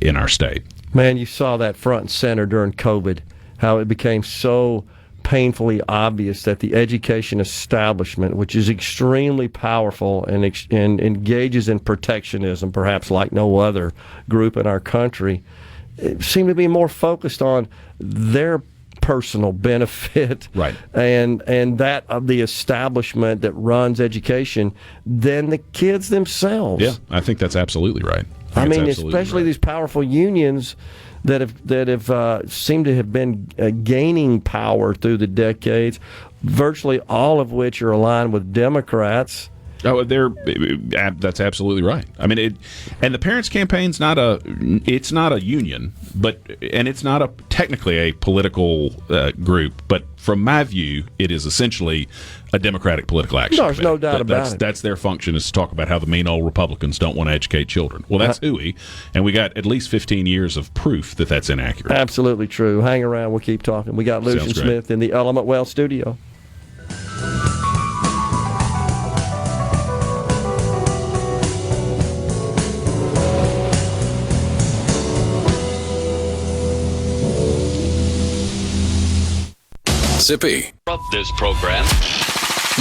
in our state. Man, you saw that front and center during COVID, how it became so painfully obvious that the education establishment, which is extremely powerful and engages in protectionism, perhaps like no other group in our country, seemed to be more focused on their personal benefit and that of the establishment that runs education than the kids themselves. Yeah, I think that's absolutely right. I mean, especially these powerful unions that have seemed to have been gaining power through the decades, virtually all of which are aligned with Democrats. Oh, that's absolutely right. I mean, and the parents' campaign's not a union, and it's not technically a political group, but from my view, it is essentially a Democratic political action. There's no doubt about it. That's their function, is to talk about how the mean old Republicans don't want to educate children. Well, that's hooey, and we got at least 15 years of proof that that's inaccurate. Absolutely true. Hang around, we'll keep talking. We got Lucien Smith in the Element Well studio. Mississippi. This program.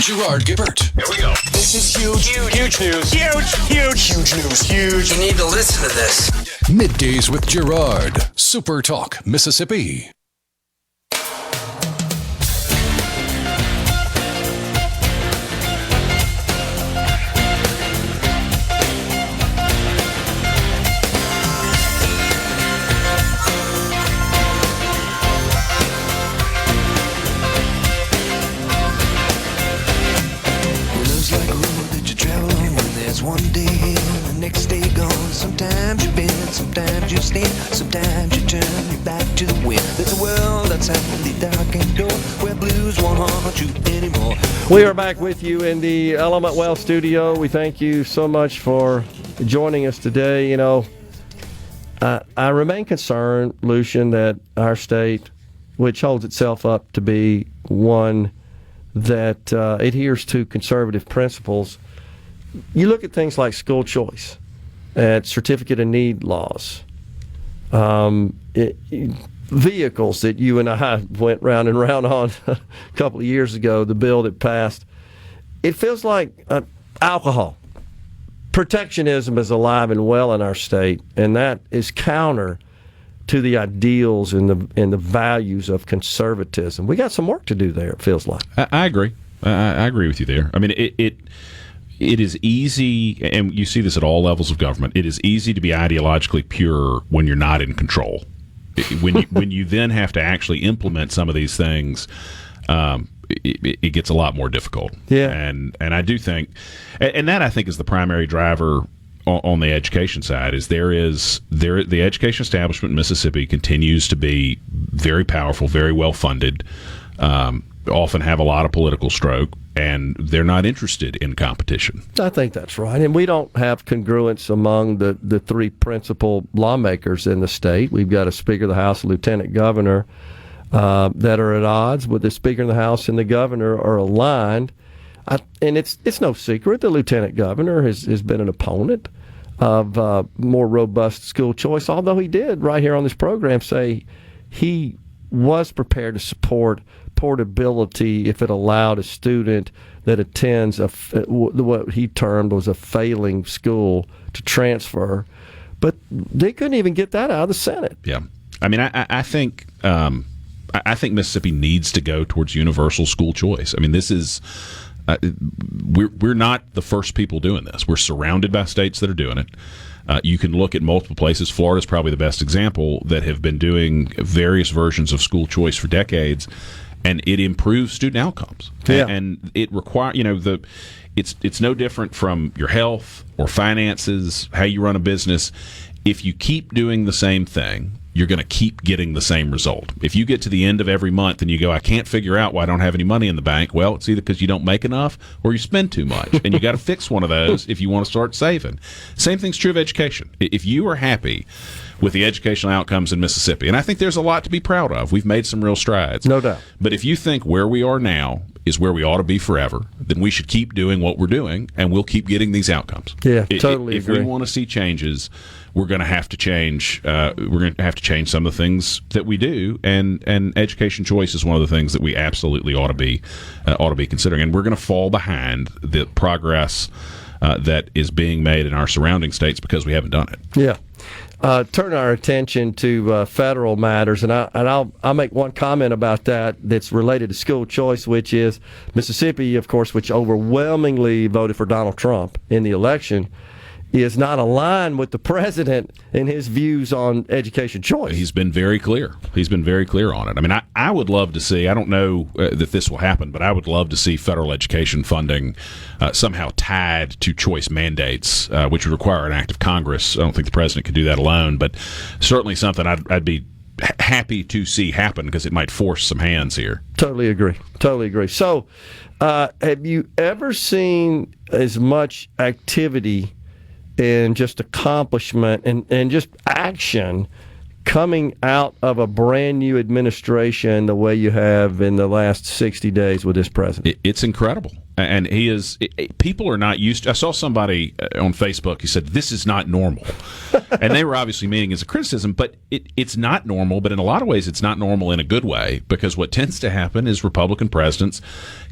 Gerard Gibert. Here we go. This is huge. Huge news. Huge news. Huge. You need to listen to this. Middays with Gerard. SuperTalk, Mississippi. One day here, the next day gone. Sometimes you bend, sometimes you stand, sometimes you turn your back to the wind. There's a world outside the darkened door where blues won't haunt you anymore. We are back with you in the Element Well studio. We thank you so much for joining us today. You know, I remain concerned, Lucien, that our state, which holds itself up to be one that adheres to conservative principles. You look at things like school choice, at certificate of need laws, vehicles that you and I went round and round on a couple of years ago, the bill that passed. It feels like alcohol. Protectionism is alive and well in our state, and that is counter to the ideals and the values of conservatism. We got some work to do there, it feels like. I agree. I agree with you there. I mean, it is easy, and you see this at all levels of government, it is easy to be ideologically pure when you're not in control. When you then have to actually implement some of these things, it gets a lot more difficult. Yeah. And I do think, and that I think is the primary driver on the education side, is the education establishment in Mississippi continues to be very powerful, very well funded, often have a lot of political stroke, and they're not interested in competition. I think that's right. And we don't have congruence among the three principal lawmakers in the state. We've got a Speaker of the House, a Lieutenant Governor that are at odds, but the Speaker of the House and the Governor are aligned. And it's no secret the Lieutenant Governor has been an opponent of more robust school choice, although he did, right here on this program, say he was prepared to support portability if it allowed a student that attends what he termed was a failing school to transfer. But they couldn't even get that out of the Senate. Yeah. I mean, I think Mississippi needs to go towards universal school choice. I mean, this is we're not the first people doing this. We're surrounded by states that are doing it. You can look at multiple places. Florida's probably the best example, that have been doing various versions of school choice for decades, and it improves student outcomes. Yeah. And it requires, it's no different from your health or finances, how you run a business. If you keep doing the same thing, you're going to keep getting the same result. If you get to the end of every month and you go, I can't figure out why I don't have any money in the bank, well, it's either because you don't make enough or you spend too much. And you got to fix one of those if you want to start saving. Same thing's true of education. If you are happy with the educational outcomes in Mississippi, and I think there's a lot to be proud of. We've made some real strides. No doubt. But if you think where we are now is where we ought to be forever, then we should keep doing what we're doing, and we'll keep getting these outcomes. Yeah, totally if agree. we want to see changes, we're going to have to change. We're going to have to change some of the things that we do, and education choice is one of the things that we absolutely ought to be considering. And we're going to fall behind the progress that is being made in our surrounding states because we haven't done it. Yeah. Turn our attention to federal matters, and I'll make one comment about that's related to school choice, which is Mississippi, of course, which overwhelmingly voted for Donald Trump in the election, is not aligned with the president in his views on education choice. He's been very clear. He's been very clear on it. I mean, I would love to see, I don't know that this will happen, but I would love to see federal education funding somehow tied to choice mandates, which would require an act of Congress. I don't think the president could do that alone, but certainly something I'd be happy to see happen because it might force some hands here. Totally agree. So, have you ever seen as much activity and just accomplishment and just action coming out of a brand new administration the way you have in the last 60 days with this president? It's incredible. And he is. People are not used to. I saw somebody on Facebook who said this is not normal, and they were obviously meaning as a criticism. But it's not normal. But in a lot of ways, it's not normal in a good way, because what tends to happen is Republican presidents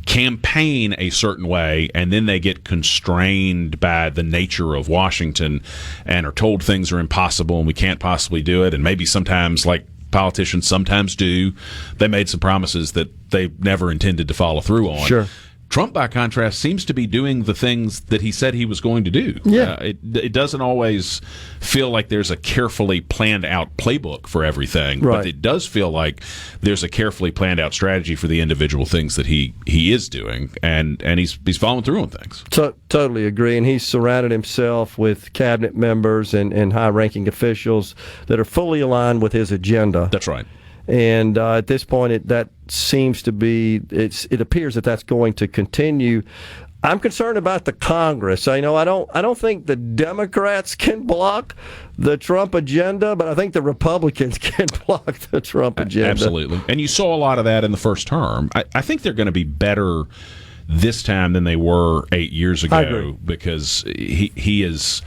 campaign a certain way, and then they get constrained by the nature of Washington, and are told things are impossible and we can't possibly do it. And maybe sometimes, like politicians sometimes do, they made some promises that they never intended to follow through on. Sure. Trump, by contrast, seems to be doing the things that he said he was going to do. Yeah. It doesn't always feel like there's a carefully planned out playbook for everything, right. But it does feel like there's a carefully planned out strategy for the individual things that he is doing, and he's following through on things. Totally agree, and he's surrounded himself with cabinet members and high-ranking officials that are fully aligned with his agenda. That's right. And at this point, that seems to be, it appears that that's going to continue. I'm concerned about the Congress. I don't think the Democrats can block the Trump agenda, but I think the Republicans can block the Trump agenda. Absolutely. And you saw a lot of that in the first term. I think they're going to be better this time than they were 8 years ago, because he is,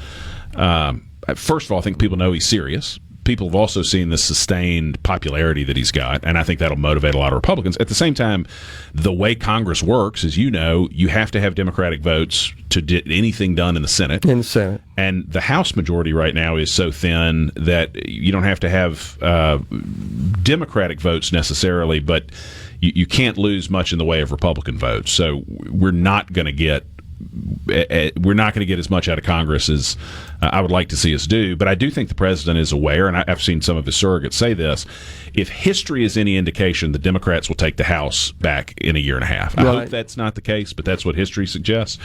first of all, I think people know he's serious. People have also seen the sustained popularity that he's got, and I think that'll motivate a lot of Republicans. At the same time, the way Congress works, as you know, you have to have Democratic votes to get anything done in the Senate. And the House majority right now is so thin that you don't have to have Democratic votes necessarily, but you can't lose much in the way of Republican votes. So we're not going to get as much out of Congress as I would like to see us do. But I do think the president is aware, and I've seen some of his surrogates say this, if history is any indication, the Democrats will take the House back in a year and a half. I hope that's not the case, but that's what history suggests.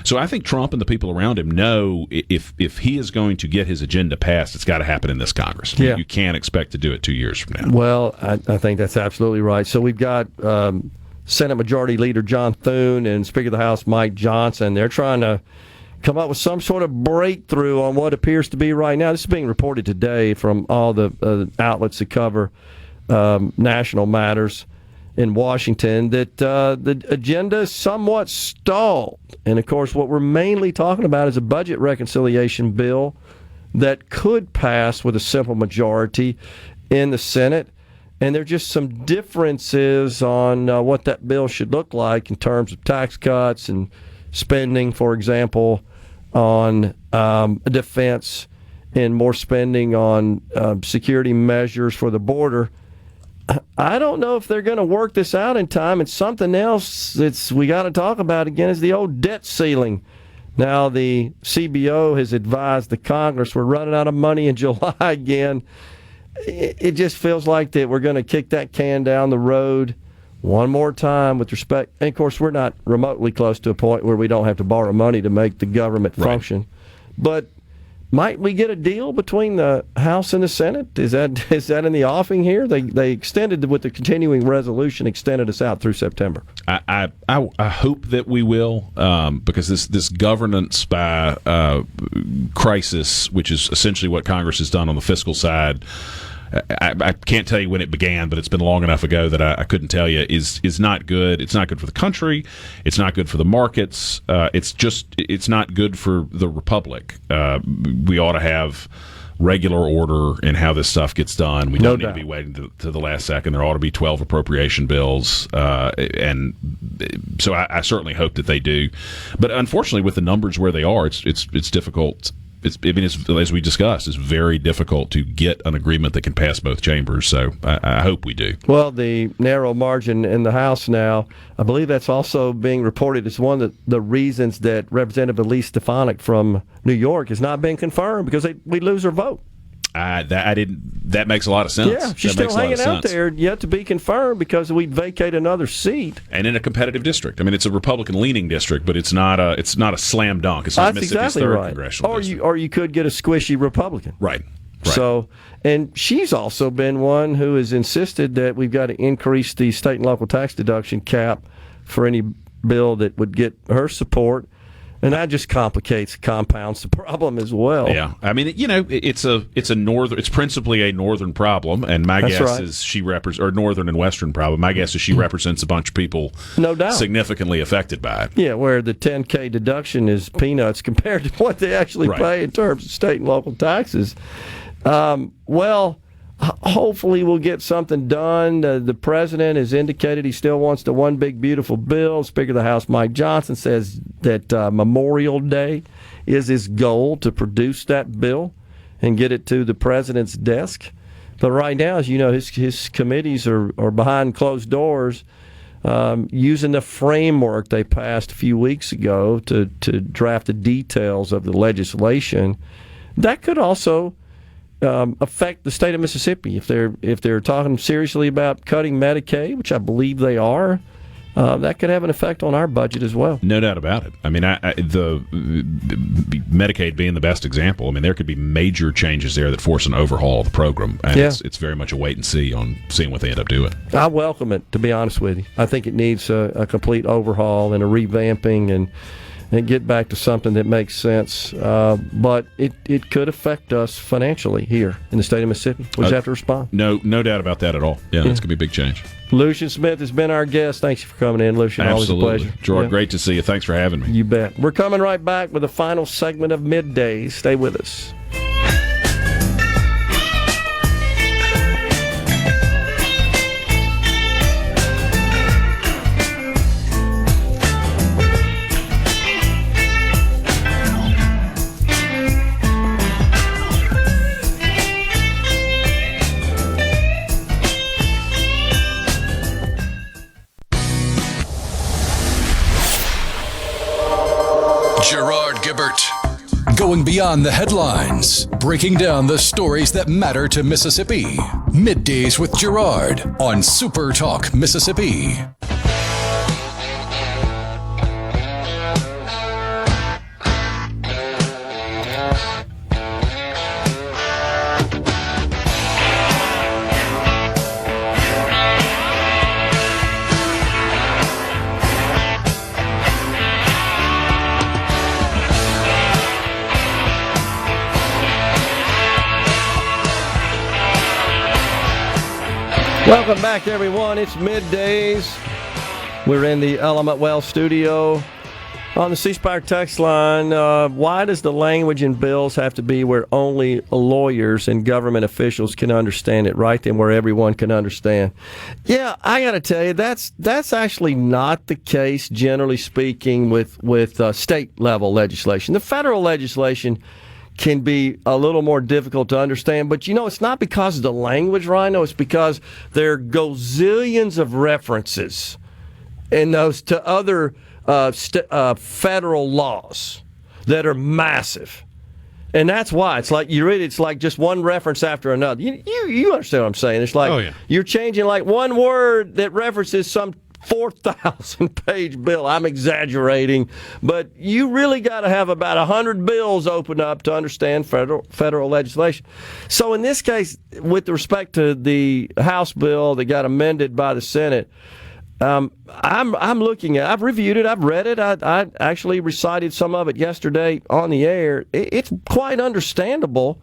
So I think Trump and the people around him know if he is going to get his agenda passed, it's got to happen in this Congress. Yeah. You can't expect to do it 2 years from now. Well, I think that's absolutely right. So we've got Senate Majority Leader John Thune and Speaker of the House Mike Johnson. They're trying to come up with some sort of breakthrough on what appears to be right now. This is being reported today from all the outlets that cover national matters in Washington, that the agenda is somewhat stalled. And, of course, what we're mainly talking about is a budget reconciliation bill that could pass with a simple majority in the Senate. And there are just some differences on what that bill should look like in terms of tax cuts and spending, for example, on defense, and more spending on security measures for the border. I don't know if they're going to work this out in time. And something else we got to talk about again is the old debt ceiling. Now the CBO has advised the Congress we're running out of money in July again. It just feels like that we're going to kick that can down the road one more time with respect. And, of course, we're not remotely close to a point where we don't have to borrow money to make the government function. But might we get a deal between the House and the Senate? Is that in the offing here? They extended, with the continuing resolution, extended us out through September. I hope that we will, because this governance by crisis, which is essentially what Congress has done on the fiscal side, I can't tell you when it began, but it's been long enough ago that I couldn't tell you, is not good. It's not good for the country. It's not good for the markets. It's not good for the republic. We ought to have regular order in how this stuff gets done. We don't need to be waiting to the last second. There ought to be 12 appropriation bills, and so I certainly hope that they do. But unfortunately, with the numbers where they are, it's difficult. as we discussed, it's very difficult to get an agreement that can pass both chambers. So I hope we do. Well, the narrow margin in the House now, I believe that's also being reported as one of the reasons that Representative Elise Stefanik from New York has not been confirmed, because we lose her vote. That makes a lot of sense. Yeah, she's still hanging out there, yet to be confirmed, because we'd vacate another seat. And in a competitive district. I mean, it's a Republican-leaning district, but it's not a slam dunk. It's not That's Mississippi's exactly third right. congressional district. Or you could get a squishy Republican. Right. So, and she's also been one who has insisted that we've got to increase the state and local tax deduction cap for any bill that would get her support. And that just compounds the problem as well. Yeah, I mean, it's principally a northern problem, and my guess is she represents, or northern and western problem. My guess is she represents a bunch of people, no doubt, significantly affected by it. Yeah, where the $10K deduction is peanuts compared to what they actually pay in terms of state and local taxes. Hopefully we'll get something done. The president has indicated he still wants the one big beautiful bill. Speaker of the House Mike Johnson says that Memorial Day is his goal, to produce that bill and get it to the president's desk. But right now, as you know, his committees are behind closed doors, using the framework they passed a few weeks ago to draft the details of the legislation. That could also affect the state of Mississippi if they're talking seriously about cutting Medicaid, which I believe they are. That could have an effect on our budget as well. No doubt about it. I mean, the Medicaid being the best example. I mean, there could be major changes there that force an overhaul of the program, and it's very much a wait and see on seeing what they end up doing. I welcome it, to be honest with you. I think it needs a complete overhaul and a revamping and get back to something that makes sense. But it could affect us financially here in the state of Mississippi. We just have to respond. No doubt about that at all. Yeah, it's going to be a big change. Lucien Smith has been our guest. Thanks for coming in, Lucien. Absolutely. Always a pleasure. Gerard, great to see you. Thanks for having me. You bet. We're coming right back with the final segment of MidDays. Stay with us. Gerard Gibert. Going beyond the headlines, breaking down the stories that matter to Mississippi. Middays with Gerard on SuperTalk Mississippi. Welcome back, everyone. It's Middays. We're in the Element Well studio. On the C-Spire text line, why does the language in bills have to be where only lawyers and government officials can understand it, right? And where everyone can understand? Yeah, I got to tell you, that's actually not the case, generally speaking, with state-level legislation. The federal legislation can be a little more difficult to understand. But, it's not because of the language, Rhino. It's because there are gazillions of references in those to other federal laws that are massive. And that's why. It's like you read it's like just one reference after another. You understand what I'm saying? It's like you're changing like one word that references some 4,000-page bill. I'm exaggerating, but you really got to have about 100 bills open up to understand federal legislation. So in this case, with respect to the House bill that got amended by the Senate, I'm looking at. I've reviewed it. I've read it. I actually recited some of it yesterday on the air. It's quite understandable.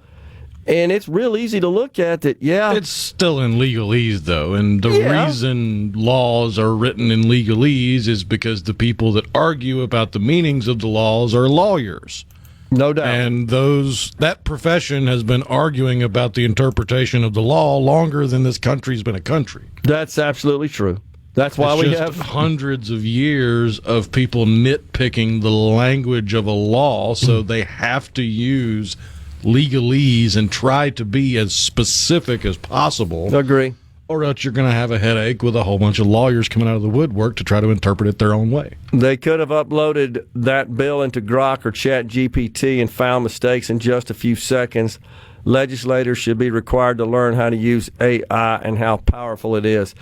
And it's real easy to look at that, It's still in legalese, though. And the reason laws are written in legalese is because the people that argue about the meanings of the laws are lawyers. No doubt. And that profession has been arguing about the interpretation of the law longer than this country's been a country. That's absolutely true. That's why we have hundreds of years of people nitpicking the language of a law, so they have to use legalese and try to be as specific as possible. Agree. Or else you're going to have a headache with a whole bunch of lawyers coming out of the woodwork to try to interpret it their own way. They could have uploaded that bill into Grok or Chat GPT and found mistakes in just a few seconds. Legislators should be required to learn how to use AI and how powerful it is.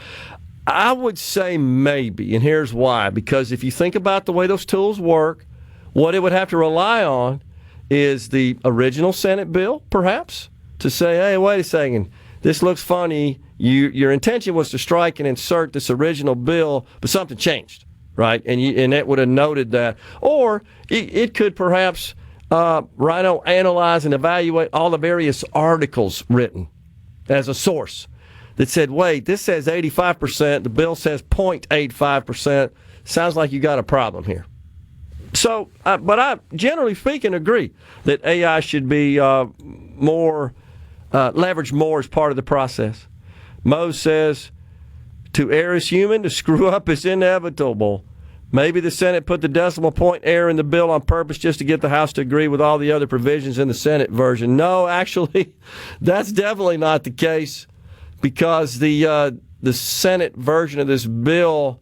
I would say maybe, and here's why. Because if you think about the way those tools work, what it would have to rely on is the original Senate bill, perhaps, to say, hey, wait a second, this looks funny. Your intention was to strike and insert this original bill, but something changed, right? And it would have noted that. Or it could perhaps, Rhino, analyze and evaluate all the various articles written as a source that said, wait, this says 85%, the bill says 0.85%. Sounds like you got a problem here. So, but I, generally speaking, agree that AI should be leveraged more as part of the process. Mose says, to err is human, to screw up is inevitable. Maybe the Senate put the decimal point error in the bill on purpose just to get the House to agree with all the other provisions in the Senate version. No, actually, that's definitely not the case, because the Senate version of this bill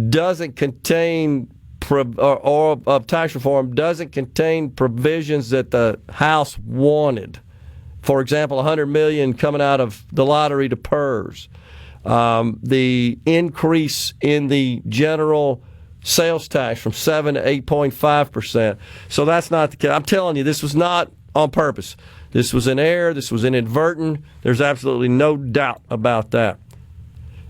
doesn't contain of tax reform doesn't contain provisions that the House wanted. For example, $100 million coming out of the lottery to PERS, the increase in the general sales tax from 7 to 8.5%. So that's not the case. I'm telling you, this was not on purpose. This was an error. This was inadvertent. There's absolutely no doubt about that.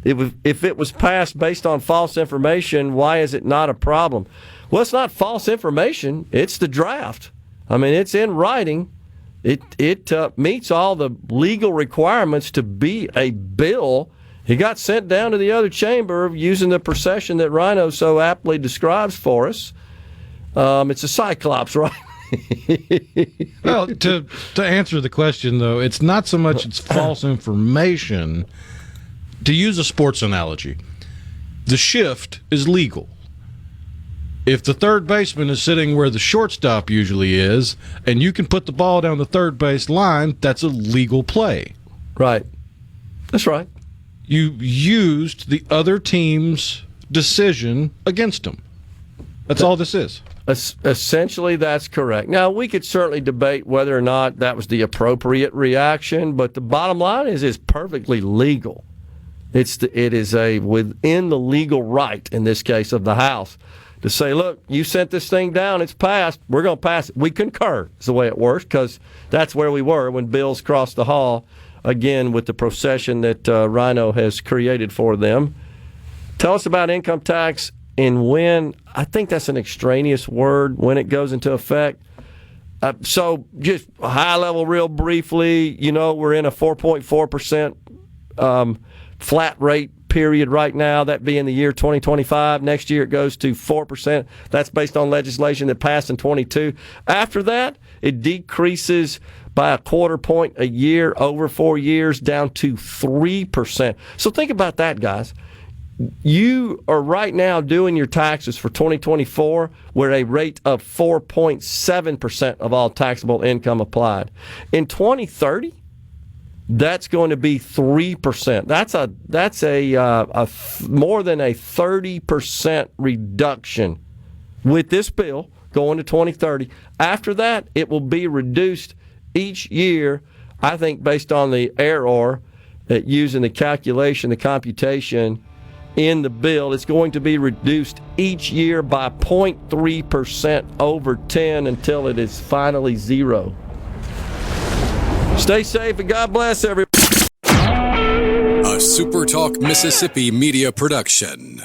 If it was passed based on false information, why is it not a problem? Well, it's not false information. It's the draft. I mean, it's in writing. It meets all the legal requirements to be a bill. It got sent down to the other chamber using the procession that Rhino so aptly describes for us. It's a cyclops, right? Well, to answer the question, though, it's not so much it's false information. To use a sports analogy, the shift is legal. If the third baseman is sitting where the shortstop usually is, and you can put the ball down the third base line, that's a legal play. Right. That's right. You used the other team's decision against them. That's all this is. Essentially, that's correct. Now, we could certainly debate whether or not that was the appropriate reaction, but the bottom line is it's perfectly legal. It is within the legal right, in this case, of the House, to say, look, you sent this thing down, it's passed, we're going to pass it. We concur is the way it works, because that's where we were when bills crossed the hall, again, with the procession that Rhino has created for them. Tell us about income tax and when. I think that's an extraneous word, when it goes into effect. So just high level, real briefly, we're in a 4.4% flat rate period right now, that being the year 2025. Next year it goes to 4%. That's based on legislation that passed in 22. After that, it decreases by a quarter point a year over 4 years down to 3%. So think about that, guys. You are right now doing your taxes for 2024 where a rate of 4.7% of all taxable income applied. In 2030, that's going to be 3%. That's a more than a 30% reduction with this bill going to 2030. After that, it will be reduced each year, I think, based on the error using the calculation, the computation in the bill. It's going to be reduced each year by 0.3% over 10 until it is finally zero. Stay safe and God bless everyone. A SuperTalk Mississippi media production.